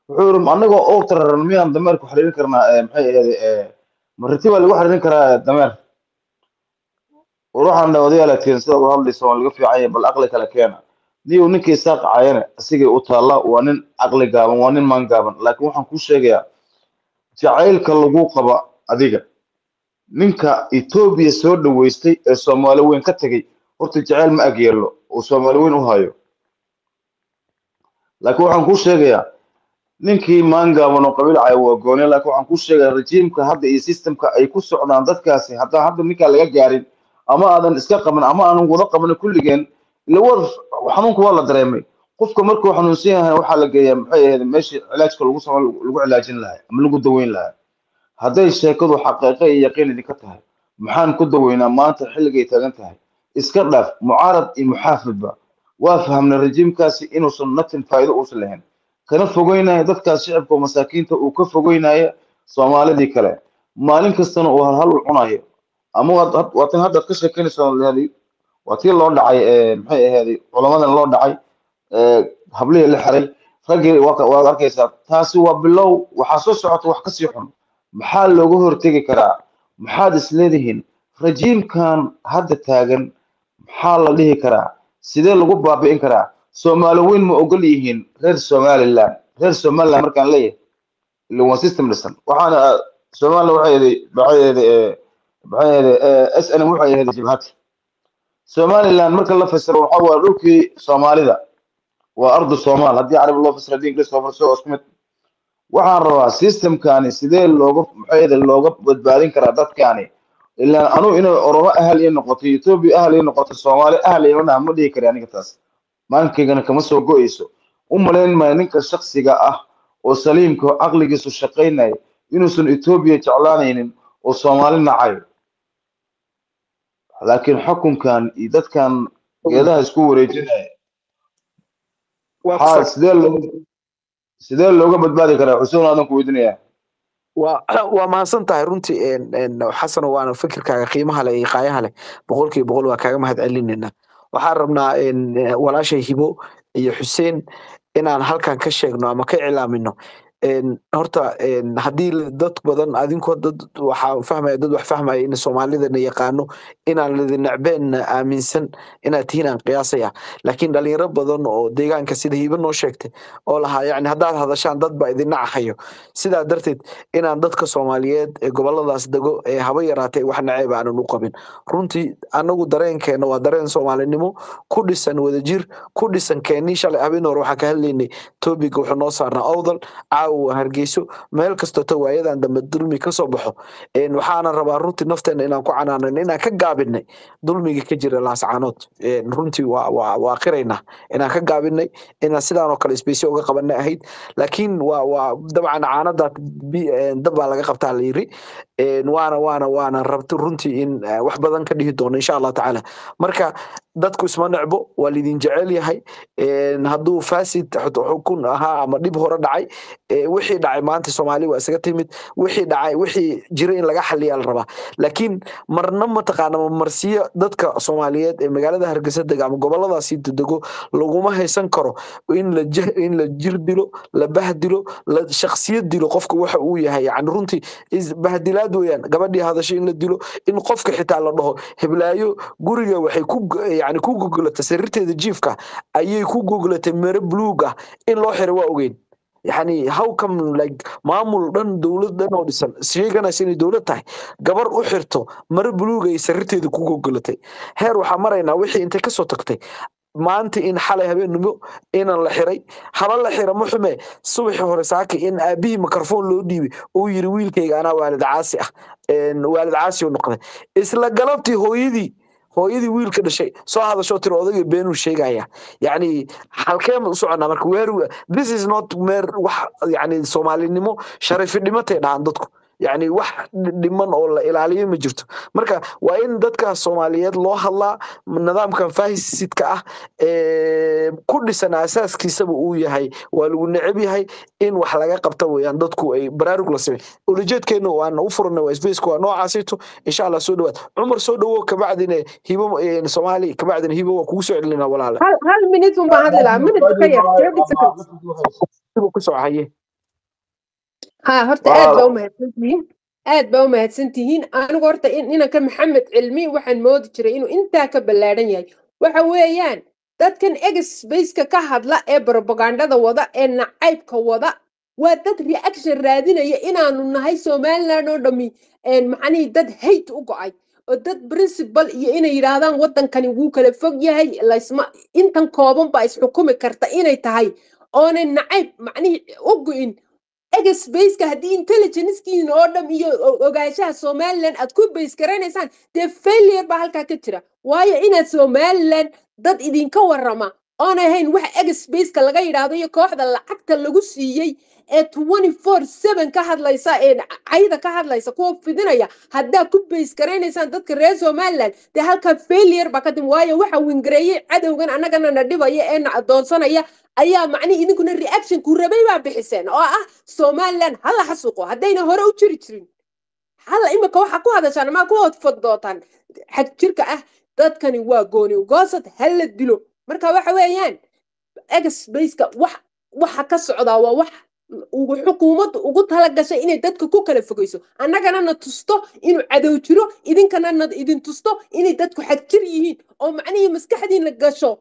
wuxuu yiri anagoo oo tararan miyaan dameerku xiriirin karnaa maxay ahayd marti baa lagu xiriirin karaa dameer waxaan odayaalatiin sida uu hadlayso waa laga fiican yahay bal aqli kale keena niyo ninkii isaaq cayana asigay u taalla waa nin aqli gaaban waa nin maan gaaban laakiin waxaan kuu sheegayaa jacaylka lagu qaba adiga ninka Ethiopia soo dhaweystay ee Soomaali weyn ka tagay horta jacayl ma agyeelo oo Soomaali weyn u hayo laakiin waxaan kuu sheegayaa ninkii maangaaban oo qabiil cay waa gooni laakiin waxaan kuu sheegayaa rejiimka hadda iyo systemka ay ku socdaan dadkaasi hadda ninka laga gaarin ama aadan iska qaban ama aanan wada qaban kulligeen lawar xanuunku waa la dareemay qofka markuu xanuunsan yahay waxa la geeyaa maxay ahayd meeshii cilaajka lagu cilaajin lahaa ama lagu daweyn lahaa hadday sheekadu xaqiiqo iyo yaqiin idinka tahay maxaan ku daweynaa maanta xilligay taagan tahay iska dhaaf mucaarad iyo muxaafidba waa fahamna rejiimkaasi inuusan natin faa'iido uusan lahayn kana fogeynaya dadkaas shacabka masaakiinta uu ka fogeynaya Soomaalidii kale maalin kastana uu hal u cunayo ama waatan hadda ka sheekeynayso waatii loo dhacay maxay ahayd culamadan loo dhacay hablihii la xiray raggii waa arkaysaa taasi waa bilow waxaa soo socota wax ka sii xun maxaa looga hortegi karaa maxaad isleedihiin rajiimkan hadda taagan maxaa la dhihi karaa sidee lagu baabi'in karaa soomaali weyn ma ogol yihiin reer somaliland markaan leeyahay ila waa system dhisan waxaana somaliland waxay snm waxay ahayd jabhad somaliland marka la fasiro waxa waa dhulkii soomaalida waa ardu soomaal haddii carabi loo fasiro haddii ingiriis loo fasiro isku mid waxaan rabaa systemkani sidee looga badbaadin karaa dadkani ilaa anu inay oromo ahal iyo noqoto ethiopia ahal iyo noqoto soomaali ahal iyo naha ma dhihi kari aniga taas maankaygana kama soo go'ayso u malayn maayo ninka shaksiga ah oo saliimka oo caqligiisu shaqaynaya inuusan ethiopia jeclaanaynin oo soomaali nacayo laakiin xukunkan iyo dadkan geedaha isku wareejinaya waa sidee looga badbaadi karaa xuseen aadan ku weydiinaya waa mahadsan tahay runtii xasan waana fikirkaaga qiimaha leh iyo qaayaha leh boqolkiiba boqol waa kaaga mahad celinayna waxaan rabnaa walaashay hibo iyo xuseen inaan halkan ka sheegno ama ka iclaamino horta haddii dad badan adinkoo dad waxaa fahmaya dad wax fahmaya in soomaalidana yaqaano inaan lidin necbeen aaminsan inaad tihiin aan qiyaasaya laakiin dhalinyaro badan oo deegaanka sida hiiba noo sheegtay oo lahaa yani haddaad hadashaan dad baa idin nacahayo sidaa darteed inaan dadka soomaaliyeed ee goboladaas dego ee haba yaraatee wax naceeb aanan u qabin runtii anagu dareenkeena waa dareen soomaalinimo ku dhisan wadajir ku dhisan keenii shalay habeen hore waxaan ka hadlaynay topiga wuxuu noo saarnaa awdal hargeyso meel kastoo tawaayadan dambe dulmi ka soo baxo waxaana rabaa runtii nafteena inaan ku canaanan inaan ka gaabinay dulmiga ka jira laascaanood runtii waa qiraynaa inaan ka gaabinay inaan sidaan oo kale isbeysyo uga qabanay ahayd laakiin waa dabcan caanada dab baa laga qabtaa la yiri waana rabto runtii in wax badan ka dhihi doono insha allah tacaala marka dadku isma necbo waa lidin jecel yahay hadduu fasid xukun ahaa ama dhib hore dhacay wixii dhacay maanta soomaali waa isaga timid wixii jira in laga xaliyaa la rabaa laakiin marna mataqaana marsiyo dadka soomaaliyeed ee magaalada hargeysa dega ama goboladaasi dego laguma haysan karo in la jir dilo la bahdilo la shakhsiyad dilo qofka waxa uu yahay yani runtii bahdilaad weeyaan gabadhii hadashay in la dilo in qofka xitaa la dhaho heblaayo guriga waxay ku gogolatay sariirteeda jiifka ayay ku gogolatay mare buluug ah in loo xiray waa ogeyn يعني how come like maamul dhan dowlad dhan oo dhisan sheeganaysa inay dowlad tahay gabar u xirto mare buluug ay sariirteeda ku gogolatay heer waxaa maraynaa wixii intay kasoo tagtay maanta in xalay habeenimo inaan la xiray haba la xira ma xume subaxii hore saaka in aabihii mikrofon loo dhiibay uu yiri wiilkayga anaa waalid caasi ah waalid caasi uu noqday isla galabtii hooyadii wiilka dhashay soo hadasho tiro odayga beenuu sheegaya yani halkeema u soconaa marka this is not meer wax yani soomaalinimo sharafi dhimatay dhahan dadku يعني wax dhiman oo la ilaaliyo ma jirto marka waa in dadka Soomaaliyeed loo hadlaa nidaamkan faahisidka ah ku dhisan asaaskiisaba uu yahay waa lagu neceb yahay in wax laga qabto weeyaan dadku ay baraarug la sameeyay ulijeedkeena waan u furnay waa space ku noocaasito insha Allah soo dhawaad Umar soo dhawo ka bacdina hibo Soomaali ka bacdina hibo waa kugu soo celinaa walaal hal minute uma hadlaa minute ka yar 30 seconds ku soo haye horta aad baa u mahadsantihiin anigu horta inanka maxamed cilmi waxaan moodi jiray inuu intaa ka ballaadhan yahay waxa weeyaan dadkan egsbaceka ka hadla ee propagandada wada ee nacaybka wada waa dad reaction raadinaya inaanu nahay somaliland oo dhammi macnihii dad hate u go'ay oo dad principal iyo inay yidhaahdaan waddankani wuu kala fog yahay intan kooban baa isxukumi karta inay tahay oonay nacayb macnihii u go'in egsbaceka haddii intelligencekiina oo dham iyo ogaanshaha somaliland aad ku base garanaysaan dee failure baa halkaa ka jira waayo inaad somaliland dad idinka warrama oon ahayn wax egsbaceka laga yidhaahdo iyo kooxda lacagta lagu siiyey ee 24/7 ka hadlaysa ee cayda ka hadlaysa kuwa fidinaya haddaa ku base garanaysaan dadka reer somaliland dee halkaa failure baa ka tim waayo waxa wingareeyey cadowgan annagana na dhibaya ee na adoonsanaya ayaa macnihi idinkuna reaction ku rabay baa bixiseen oo ah somaliland hala xasuuqo haddayna hore u jiri jirin hala imika waxa ku hadashaan ama ku hodfadootaan xag jirka ah dadkani waa gooni goosad hala dilo marka waxa weeyaan egsbaceka waxa ka socdaa waa wax ugu xukuumaddu ugu talagashay inay dadka ku kala fogeyso annagana na tusto inuu cadow jiro idinkana na idin tusto inay dadku xagjir yihiin oo macnihii maskaxdiina gasho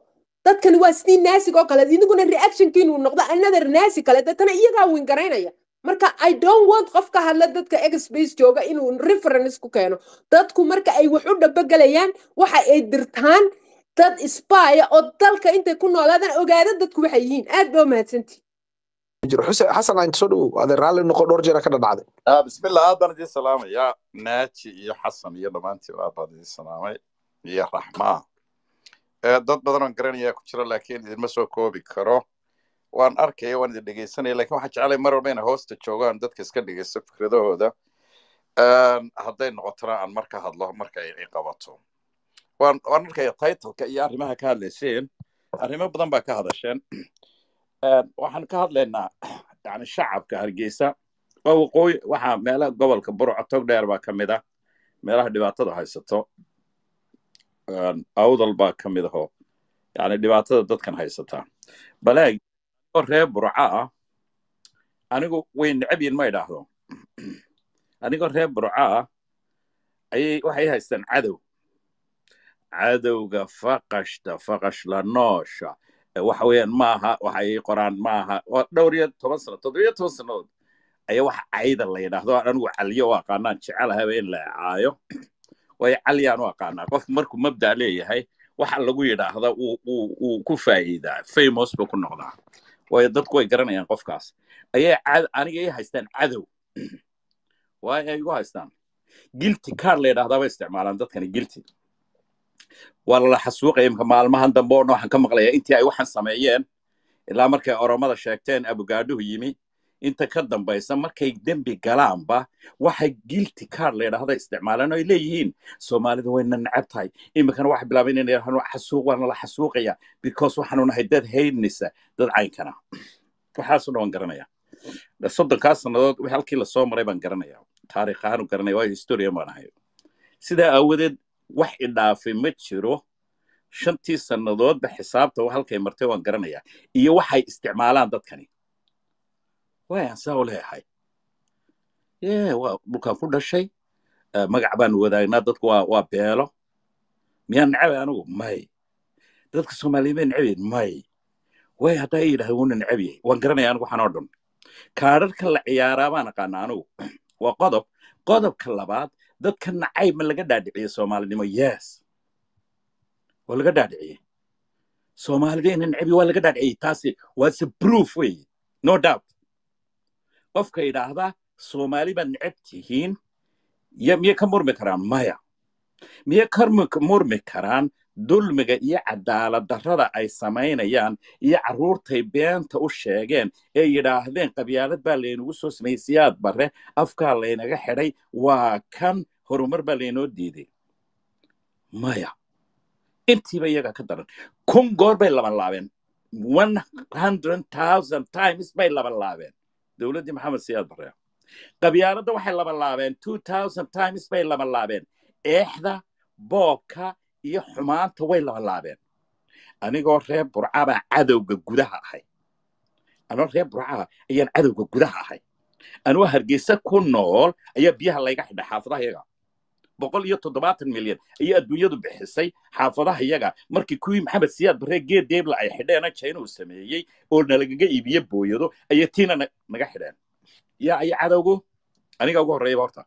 dadkani waa sidii naasig oo kale idinkuna reactionkiinu noqdo another naasi kale dadkana iyagaa wingaraynaya marka I don't want qof ka hadla dadka space jooga inuu reference ku keeno dadku marka ay wax u dhabagelayaan waxa ay dirtaan dad spy oo dalka intay ku noolaadaan ogaada dadku waxay yihiin aad baa mahadsantii jiro xasan aan soo dhaw aad raalli noqo dhowr jeer ka dhacday بسم الله هذا ندي سلام يا ناتي يا حسن يا دمانتي هذا ندي سلام يا رحمة dad badan oo garanaya ku jira laakiin idin ma soo koobi karo waan arkay waan idin dhageysanay laakiin waxa jeclay mar walba inay hoosta joogaan dadka iska dhageysta fikradahooda hadday noqotona aan marka hadlo marka ay qabato waan arkay title-ka iyo arrimaha ka hadlayseen arrimo badan baa ka hadasheen waxaan ka hadlaynaa yani shacabka Hargeysa oo waqooyi waxa meelaha gobolka Burco Togdheer baa ka mid ah meelaha dhibaatada haysato awdal baa ka mid ah yani dhibaatada dadkan haysata balaag oo reer Burco ah anigu way necab yihiin ma idhaahdo anigu reer Burco ah waxay haystaan cadowga faqash la noosha waxa weeyaan maaha waxay qoraan maaha dhowr iyo 10 sano 17 sano ayaa wax ayda la yiraahdo anigu caliyo waa qaanaan jecelahay in la caayo way caliyaan waa qaanaa qof markuu mabda leeyahay waxa lagu yiraahdo uu ku faa'iidaa famous buu ku noqdaa way dadku way garanayaan qofkaas aniga ay haystaan cadow way ay ugu haystaan guilty card la yiraahdo way isticmaalaan dadkani guilty wala la xasuuqay imka maalmahan dambe oo waxaan ka maqlayaa intii ay waxan sameeyeen ilaa markay oromada sheegteen abugaaduhu yimi inta ka dambaysa markay dambi galaanba waxay guilty card la yiraahdo isticmaalaan oo ay leeyihiin Soomaalidu way nacabtahay imikana wax bilaabeen inay yiraahdaan xasuuq waa la xasuuqaya because waxaanu nahay dad haynaysa dad caynkana waxaas oo dhan garanaya soddonkaas sanadood wixii halkii la soo maray baan garanaya taariikh ahaan u garanaya waa historian baan ahay sida awadeed wax idhaafay ma jiro shantii sanadoodba xisaabta halkay martay waan garanaya iyo waxay isticmaalaan dadkani waan soo leeyahay waa dhulkaan ku dhashay magac baan wadaagnaa dadku waa beelo miyaan necab anigu may dadka Soomaaliyeed necab may way haday yiraahdaan necab waan garanaya anigu waxaan oo dhan kaararka la ciyaaraa baan aqaanaa anigu waa qodobka labaad dadka nacayb ma laga dhaadhiciyo Soomaalinimo yes waa laga dhaadhiciyo Soomaalideen nacayb waa laga dhaadhiciyo taasi waa proof way no doubt qofka yiraahda Soomaali baan necab tihiin miya ka murmi karaan maya miya ka murmi karaan dulmiga iyo cadaalad darrada ay sameynayaan iyo caruurtay beenta u sheegeen ee yiraahdeen qabyaalad baa leenugu soo sameeyay siyaad bare afka leenaga xidhay waa kan horumar baa leenoo diiday maya intiiba iyaga ka daran kun goor bay laban laabeen 100,000 times bay laban laabeen dawladii Maxamed Siyaad Bare qabyaaladda waxay laban laabeen 2,000 times bay laban laabeen eexda boobka iyo xumaanta way laban laabeen anigoo reer Burco baa cadowga gudaha ahay anoo reer Burco ayaan cadowga gudaha ahay anoo Hargeysa ku nool ayaa biyaha layga xidhay xaafadaha iyaga 170 milyan ayaa adduunyadu bixisay xaafadaha iyaga markii kuwii Maxamed Siyaad Bare geed deebla ay xidheen China uu sameeyay oo nalagaga iibiye booyado ayaa tiina naga xidheen yaa ay cadowgu aniga ugu horeeyay horta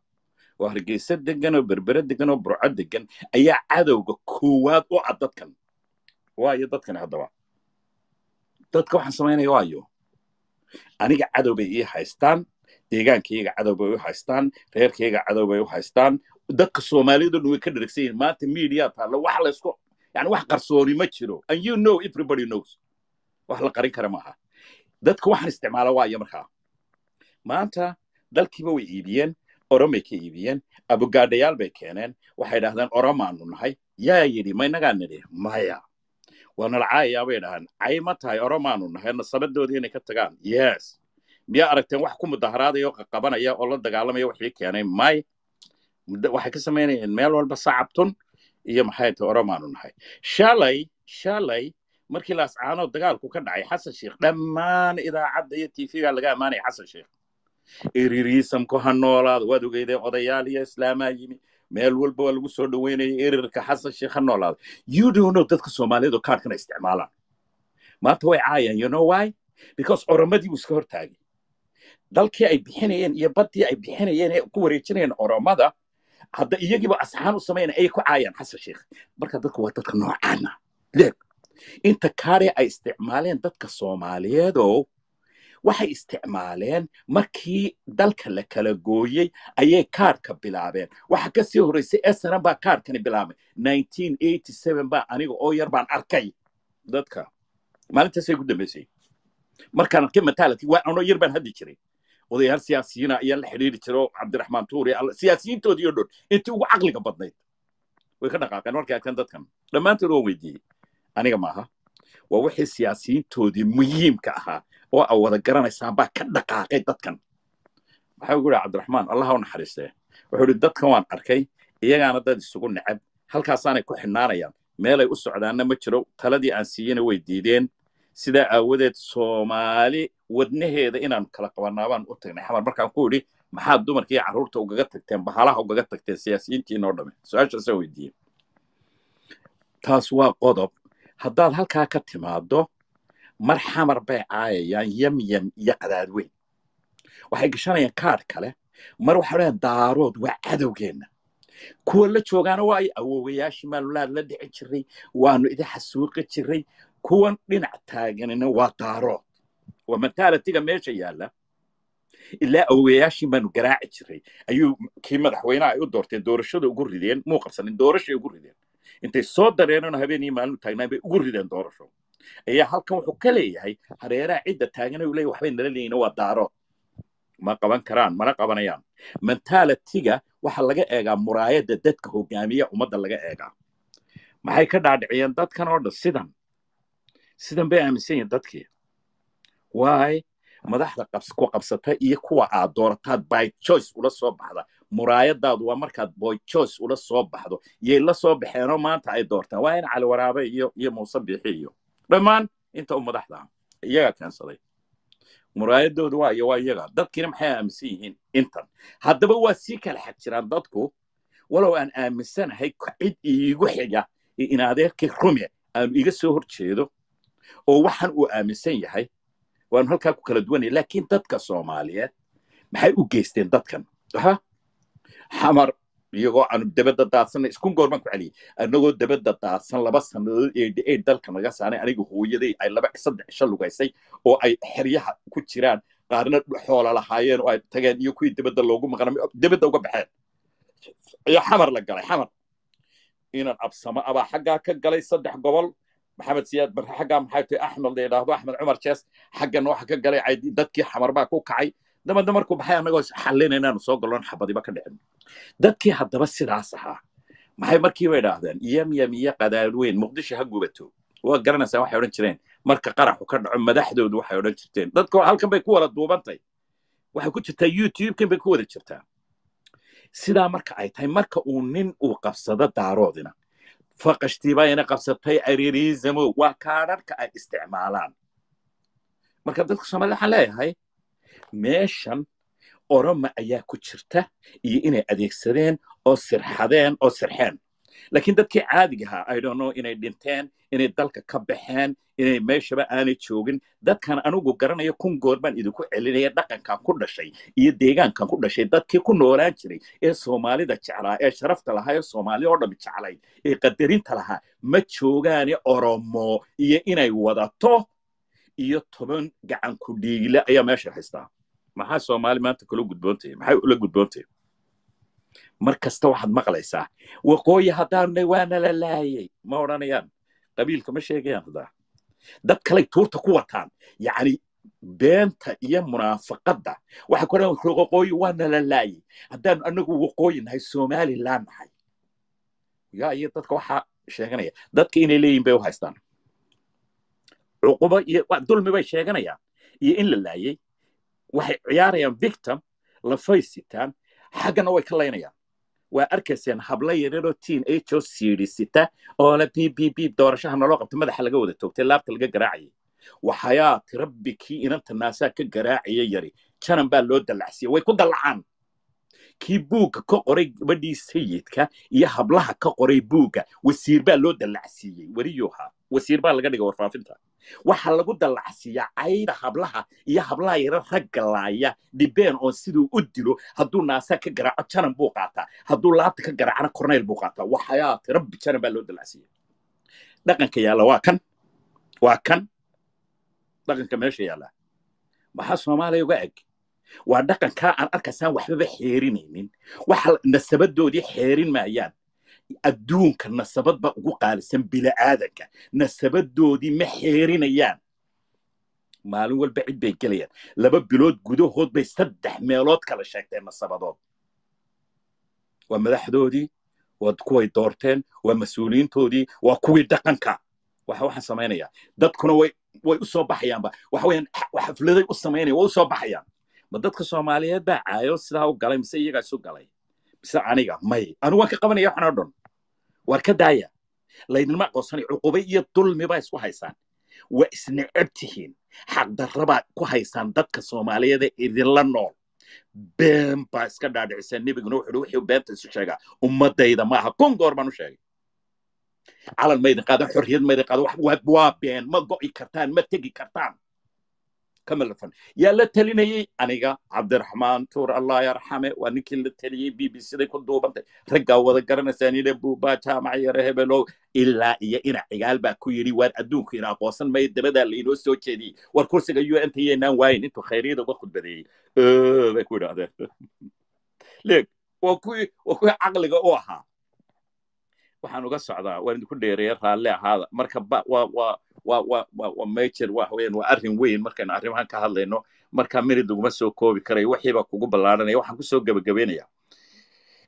waa Hargeysa degan oo Berbera degan oo Burco degan ayaa cadowga koowaad u cad dadkan waayo dadkan hadaba dadka waxaan sameynaya waayo aniga cadow bay ii haystaan deegaankayga cadow bay u haystaan reerkayga cadow bay u haystaan dadka Soomaalidu way ka dhirigsan maanta media taala wax la isku yani wax qarsooni ma jiro and you know everybody knows wax la qarin kara maaha dadka waxaan isticmaala waayo markaa maanta dalkiiba way iibiyeen oromay ka iibiyeen abugaadayaal bay keeneen waxay dhahdaan oromaanu nahay yaa yidhi ma inagaa nidhi maya waana la caayayaa bay dhahaan cay ma tahay oromaanu nahay nasabadoodii inay ka tagaan yes miyaa aragteen wax ku mudaharaadaya oo qabanaya oo la dagaalamaya wixii keenay may waxay ka sameynayeen meel walba sacabtun iyo maxay tahay oromaanu nahay shalay markii la ascaano dagaalku ka dhacay xasan sheekh dhammaan idaacadda iyo tv-ga laga amaanay xasan sheekh eririisamku ha noolaado waad ogeydeen odayaal iyo islaamaa yimi meel walba waa lagu soo dhaweynayay erirka xasan sheekh ha noolaado you don't know dadka soomaaliyeed oo kaarkana isticmaalaan maanta way caayaan you know why because oromadii buu iska hortaagay dalkii ay bixinayeen iyo baddii ay bixinayeen ee ku wareejinayeen oromada hadda iyagiiba asxaan u samaynaya ayay ku caayaan xasan sheekh marka dadku waa dadka noocaana leeg inta kaare ay isticmaaleen dadka soomaaliyeedoo waxay isticmaaleen markii dalka la kala gooyey ayay kaarka bilaabeen waxa ka sii horreysay SNM baa kaarkani bilaabay 1987 baa aniga oo yar baan arkay dadka maalintaasay ku dambeysay markaan arkay mataalati waa anoo yar baan haddi jiray odayaal siyaasiyiina ayaa la xiriiri jiro cabdiraxmaan tuuri siyaasiyiintoodii oo dhan intii ugu caqliga badnayd way ka dhaqaaqeen markay arkeen dadkan dhammaantood waan weydiiyey aniga maaha waa wixii siyaasiyiintoodii muhiimka ahaa oo a wada garanaysaan baa ka dhaqaaqay dadkan waxaa ugu yidhi cabdiraxmaan allaha u naxariistee wuxuu yidhi dadkan waan arkay iyagaana dad isugu necab halkaasaanay ku xidhnaanayaan meelay u socdaanna ma jiro taladii aan siiyena way diideen sidaa aawadeed soomaali wadnaheeda inaan kala qabanaabaan u tagnay xamar markaan ku yidhi maxaad dumarkii carruurta ugaga tagteen bahalaha ugaga tagteen siyaasiyiintii inoo dhamme su-aashaasaa weydiiyey taas waa qodob haddaad halkaa ka timaaddo mar xamar bay caayayaan yamyam iyo qadaadweyn waxay gashanayaan kaadh kale mar waxay odhanayaan daarood waa cadowgeenna kuwa la joogaana waa ay awoowayaashii maalulaad la dhici jiray waanu idin xasuuqi jiray kuwan dhinac taaganina waa daarood waa mentaalitiga meesha yaalla ilaa awoowayaashii baanu garaaci jiray ayuu kii madaxweynaha ay u doorteen doorashada ugu rideen muu qabsanin doorashay ugu rideen intay soo dareenona habeenii maalin taagnaan bay ugu rideen doorasho ayaa halkan wuxuu ka leeyahay hareeraha cidda taagana uu leeyahay waxbay nala leeyihiin waa daarood ma qaban karaan mana qabanayaan mentaalitiga waxa laga eegaa muraayadda dadka hogaamiya ummadda laga eegaa maxay ka dhaadhiciyeen dadkan oo dhan sidan bay aaminsan yihiin dadkii waay madaxda ku qabsata iyo kuwa aad doorataad by choice ula soo baxda muraayadaadu waa markaad by choice ula soo baxdo yay la soo baxeenoo maanta ay doortaan waa in cali waraabe iyo muuse biixi iyo dhammaan inta u madaxda iyagaa keensaday muraayadoodu waa iyaga dadkiina maxay aaminsan yihiin intan haddaba waa sii kala xag jiraan dadku walow aan aaminsanahay cid iigu xiga in adeerkii rume aanu iga soo horjeedo oo waxaan uu aaminsan yahay waanu halkaa ku kala duwanay laakiin dadka soomaaliyeed maxay u geysteen dadkan xamar iyagoo aanu dabadda daadsanay iskun goormaan ku celiyey anagoo dabadda daadsan 2 sannadood ee dalka naga saanay aniga hooyaday ay 2-3 cisho lugaysay oo ay xeryaha ku jiraan qaarna xoola lahaayeen oo ay tageen iyo kuwii dabadda loogu maqnay dabadda uga baxeen iyo xamar la galay xamar inaan absamo abaa xaggaa ka galay 3 gobol maxamed siyaad bar xaggaa maxay tahay axmed leedaahdo axmed cumar jees xaggan waxa ka galay dadkii xamar baa ku kacay dabadda markuu baxay anagoo xallinaynaanu soo galloon xabadiba ka dhicin dadkii haddaba sidaas ahaa maxay markiiba idhaahdeen yamyam iyo qadaadweyn muqdisho ha gubato waa garanaysaa waxay odhan jireen marka qaraxu ka dhaco madaxdoodu waxay odhan jirteen dadka halkan bay ku wada duubantay waxay ku jirtaa youtube-kan bay ku wada jirtaa sidaa marka ay tahay marka uu nin uu qabsado daaroodina faqashtiibaa ina qabsatay ariiriisamo waa kaadharka ay isticmaalaan marka dadka soomaalida waxaan leeyahay meeshan oroma ayaa ku jirta iyo inay adeegsadeen oo sirxadeen oo sirxeen laakiin dadkii caadiga ahaa I don't know inay dhinteen inay dalka ka baxeen inay meeshaba aanay joogin dadkan anigu garanayo kun goor baan idinku celinaya dhaqankan ku dhashay iyo deegaankan ku dhashay dadkii ku noolaan jiray ee soomaalida jeclaa ee sharafta lahaa ee soomaali oo dhan jeclay ee qadarinta lahaa ma joogaane oromo iyo inay wadato iyo 10 gacan ku dhiigile ayaa meesha haystaa maxaa soomaali maanta kula gudboontay maxay ula gudboontay markasta waxaad maqlaysaa waqooyi haddaanay waana la laayay ma odhanayaan qabiilka ma sheegayaan hadaa dad kaley tuurta ku wataan yacni beenta iyo munaafaqadda waxay ku odhan waqooyi waana la laayay haddaanu anagu waqooyi nahay somaliland nahay yaa iyo dadka waxaa sheeganaya dadka inay leeyihin bay u haystaan cuqubo iyo dulmi bay sheeganayaan iyo in la laayay waxay ciyaarayaan victim la faysitaan xaggana way ka laynayaan waa arkayseen habla yaryaroo teen age oo siidhisita oo la biib doorashaha naloo qabta madaxa laga wada toogtay laabta laga garaacayay waxayaati rabbi kii inanta naasaa ka garaacaya yari janan baa loo dallacsiiyey way ku dallacaan kii buugga ka qoray gabadhii sayidka iyo hablaha ka qoray buugga wasiir baa loo dallacsiiyey wariyuha wasiir baa laga dhigay warfaafinta waxa lagu dallacsiiyaa cayda hablaha iyo hablaha yara ragga laaya dhibeen oo siduu u dilo hadduu naasaa ka garaaco janan buu qaataa hadduu laabta ka garaacana korneyl buu qaataa waxayaati rabbi janan baa loo dallacsiiyey dhaqanka yaalla waa kan dhaqanka meesha yaalla maxaa soomaaliya uga eg waa dhaqankaa aan arkaysaan waxbaba xeerinaynin waxa nasabadoodii xeerin maayaan adduunka nasabad ba ugu qaalisan bila'aadanka nasabadoodii ma xeerinayaan maalin walba cid bay gelayaan 2 bilood gudahood bay 3 meelood kala sheegteen nasabadood waa madaxdoodii waa kuway doorteen waa mas-uuliyiintoodii waa kuwii dhaqanka waxaan samaynayaa dadkuna way u soo baxayaanba waxaweyaan xafladay u samaynaya way u soo baxayaan ma dadka Soomaaliyeed baa caayo sidaa u galay mise iyaga isu galay mise aniga may anu waan ka qabanaya waxaan oo dhan war ka daaya laydinma qoosani cuquba iyo dulmi baa isku haysaan waa isneceb tihiin xaq darraba ku haysaan dadka Soomaaliyeed idinla nool been baa iska dhaadhicsan nabiguna wuxuu beenta isu sheegaa ummadayda maaha kun goor baan u sheegay على الميدان قادم حرية الميدان قادم وابين ما قوي كرتان ما تجي كرتان كمل الفن يا لتليني أنا عبد الرحمن تور الله يرحمه ونكل التلي بي سي دي كل دوبنت رجع وذكرنا ثاني لبو باتا معي رهبلو إلا إنا عيال باكويري وار أدوك إنا قوسن ما يدبدا اللي نوسو كذي والكرسي جيو أنت ينا وين أنتو خيري ده باخد بدي بكون هذا ليك وكوي عقلك أوها waxaan uga socdaa waan idinku dheereeyay raalle ahaada marka waa major waa arrin weyn markaan arrimahan ka hadlayno marka mid duguma soo koobi karay wixii ba kugu ballaaranaya waxaan ku soo gabagabeenayaa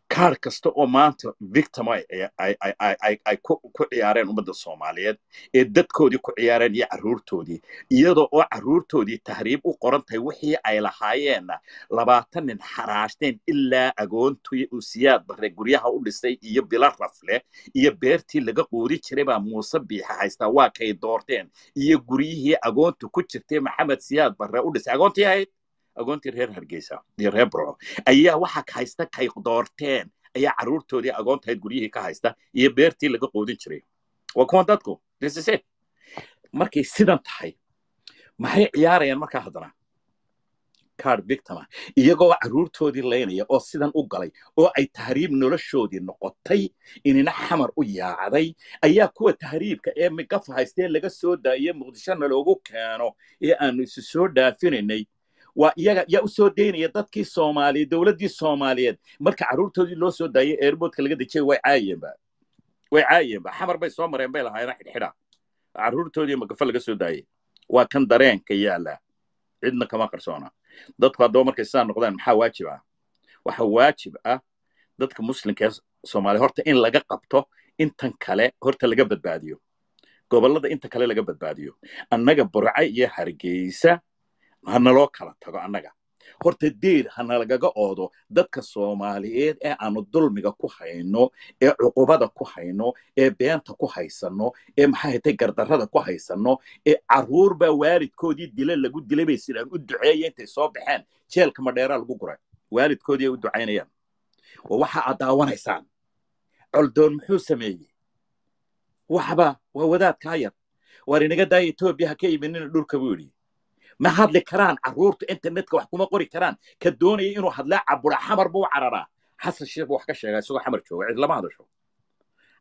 kaar kasta oo maanta victim ay ku ciyaareen ummadda Soomaaliyeed ee dadkoodii ku ciyaareen iyo caruurtoodii iyadoo oo caruurtoodii tahriib u qorantahay wixii ay lahaayeen 20 nin xaraashteen ilaa agoontii u siyaad bare guryaha u dhisay iyo bila rafle iyo beertii laga qoodi jiray baa Muuse Biixi haysta waa kay doorteen iyo guryihii agoontu ku jirtay Maxamed Siyaad bare u dhisay agoontii ahayd agoontii reer Hargeysa iyo reer Burco ayaa waxa ka haysta kay doorteen ayaa caruurtoodii agoontayd guryihii ka haysta iyo beertii laga qoodin jiray waa kuwan dadku this is it markay sidan tahay maxay ciyaarayaan markaa haddana card victim iyagoo caruurtoodii leynaya oo sidan u galay oo ay tahriib noloshoodii noqotay inina xamar u yaacday ayaa kuwa tahriibka ee migaf haystee laga soo daayay Muqdishona loogu keeno ee aanu isu soo dhaafinay ويا أسود دين يدك الصومالي دولة دي الصومالية مركع عروت هذي لو سود داي إيربوت كل جد شيء وعايم بقى حمر بي صومر ينبيل هاي راح الحرا عروت هذي مقفل جسوا داي وكان درين كيالا عندنا كما قرصونا ضد قدومر كيسان نقدان محاواجبة وحواجبة ضد كمسلم كيس صومالي هرت إن لقى قبته إن تنكله هرت لقى بدباديو قبل هذا إنت كله لقى بدباديو النجا برعي حرقيسة hana loo kala tago annaga horta deed hana lagaga oodo dadka Soomaaliyeed ee aanu dulmiga ku hayno ee cuqubada ku hayno ee beenta ku haysano ee maxay hatay gardarrada ku haysano ee caruur ba waalidkoodii dilay lagu dilay bay sidaan u duceeyeen intay soo baxeen jeelka madheera lagu guray waalidkoodii u duceynayaan oo waxa aad daawanaysaan coldoon muxuu sameeyay waxba waa wadaad ka yar war inaga daay Itoobiya ka iibinin dhulka buuli ما هاد لكران عرورت انترنت وحكومة قري كران كدوني إنه هاد لا عبر حمر بو عررا حس الشيخ بو حكش سوق حمر شو عيد لما هذا شو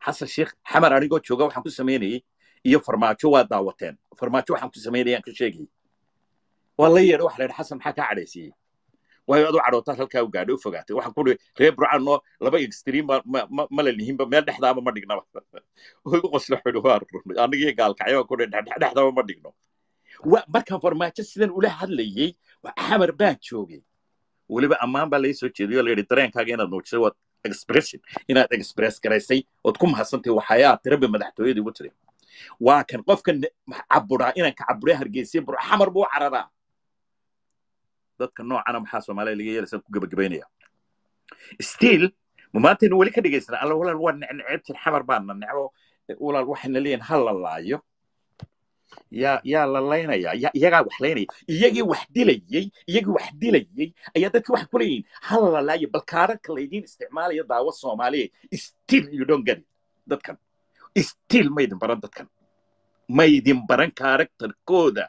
حس الشيخ حمر أنا قلت شو جو حكوا سميني يفرماتشو ودعوتين فرماتشو حكوا سميني يعني كل شيء والله يروح للحسن حكى عريسي ويقعدوا عروتات هالكا وقعدوا فقعت وحكوا ريبرو عنه لبا إكستريم ما للهين ما نحدا ما دقنا ويقول حلوار أنا قال كعيو كل نحدا ما دقنا ومركان فرماتش سيدن ولا hadlayay xamar baa joogay waliba amaan baa la soo jeediyo la yiri dareenkaaga inaad muujiso wad expression inaad express garaysay oo ku mahadsantahay waxayaa tiraba madaxtooyadii ugu tiray waa kan qofkan cabura inaan ka cabure Hargeysa bur xamar buu carada dadka noocana maxaa Soomaaliya laga yeelaysan ku gabagabeynaya still maanta inuu weli ka dhegaysanaa alla walaal waa necebtin xamar baana necbo walaal waxayna leeyihin ha la laayo yaa la laynaya iyagaa wax laynaya iyagii wax dilayey ayaa dadka waxay ku leeyihiin ha la laayo bal kaararka laydiin isticmaalaya daawo soomaaliya still you don't get it dadkan still maydin baran dadkan maydin baran karakterkooda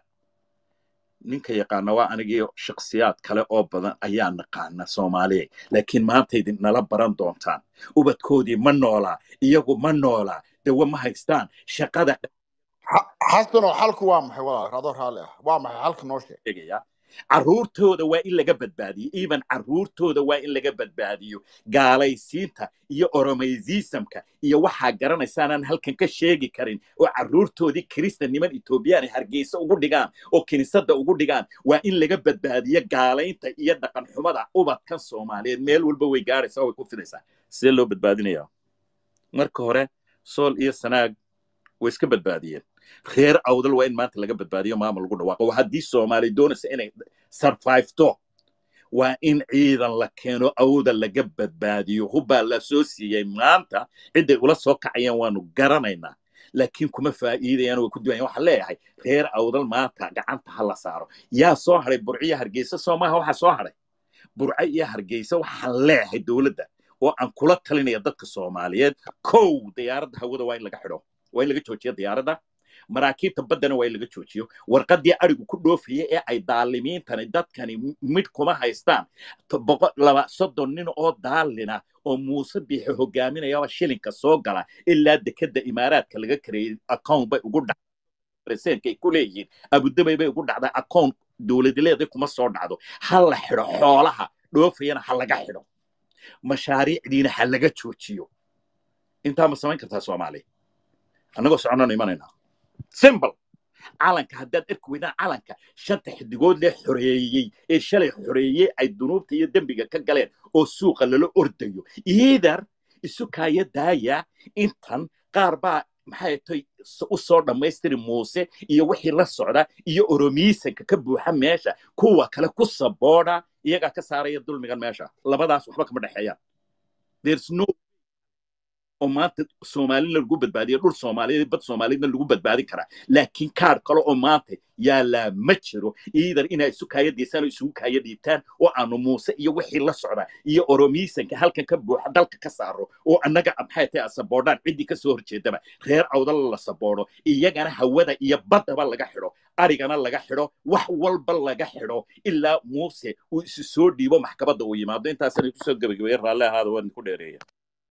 ninka yaqaana waa anigii shakhsiyaad kale oo badan ayaa naqaana soomaaliya laakiin maanta idin nala baran doontaan ubadkoodii ma noolaa iyagu ma noolaa dawo ma haystaan shaqada xasanoo xalku waa maxay walaal adoo raalli ah waa maxay xalka noo sheegaya carruurtooda waa in laga badbaadiyo even carruurtooda waa in laga badbaadiyo gaalaysiinta iyo oromaysiisamka iyo waxaa garanaysaanaan halkan ka sheegi karin oo carruurtoodii kirista niman etoobiyaan hargeysa ugu dhigaan oo kiniisadda ugu dhigaan waa in laga badbaadiyo gaalaynta iyo dhaqan xumada ubadkan soomaaliyeed meel walba way gaaraysaa way ku fidaysaa sidee loo badbaadinayaa marka hore sool iyo sanaag way iska badbaadiyeen reer awdal waa in maanta laga badbaadiyo maamul lagu dhawaaqo haddii soomaali doonaysa inay survivto waa in ciidan la keeno awdal laga badbaadiyo hubbaa la soo siiyey maanta cidday ula soo kacayaan waanu garanaynaa laakiin kuma faa'iidayaan way ku duwayaan waxaan leeyahay reer awdal maanta gacanta ha la saaro yaa soo hadhay burciyo hargeysa soomaha waxaa soo hadhay burco iyo hargeysa waxaan leeyahay dowladda oo aan kula talinaya dadka soomaaliyeed kow diyaaradda hawada waa in laga xidho waa in laga joojiyo diyaaradda maraakiibta baddana waa in laga joojiyo warqaddii arigu ku dhoofaya ee ay daalimiintani dadkani mid kuma haystaan 30 nin oo daalina oo muuse biixi hogaaminayaba shilinka soo gala ilaa dekedda imaaraadka laga kareeyey account bay ugu dhacday presidentk ay ku leeyihiin abudabay bay ugu dhacday account dowladileeday kuma soo dhacdo ha la xidho xoolaha dhoofayana ha laga xidho mashaariicdiina ha laga joojiyo intaa ma samayn kartaa soomaaliya annagoo soconano imanaynaa simple calanka haddaad arki weydaan calanka 5 xidigood lee xoreeyey ee shalay xoreeyey ay dunuubta iyo dembiga ka galeen oo suuqa lala ordayo either isu kaaya daaya intan qaar baa maxay tahay u soo dhammaystiri muuse iyo wixii la socda iyo oromiisanka ka buuxa meesha kuwa kale ku sabooda iyagaa ka saaraya dulmigan meesha labadaas waxba kama dhexeeyaan there's no oo maanta soomaalina lagu badbaadiyo dhul soomaaliyeed bad soomaaliyadna lagu badbaadin karaa laakiin kaar kale oo maanta yaalaa ma jiro iidan inay isu kaaya diisaan oo isugu kaaya dhiibtaan oo aanu muuse iyo wixii la socda iyo oromiisanka halkan ka buuxa dalka ka saaro oo annaga maxay tahay saboodaan ciddii ka soo horjeedaba reer awdal la saboodo iyagana hawada iyo baddaba laga xidho arigana laga xidho wax walba laga xidho ilaa muuse uu isu soo dhiibo maxkamadda uu yimaado intaasana ku soo gabagabeeyay raalli ahaada waan ku dheereeya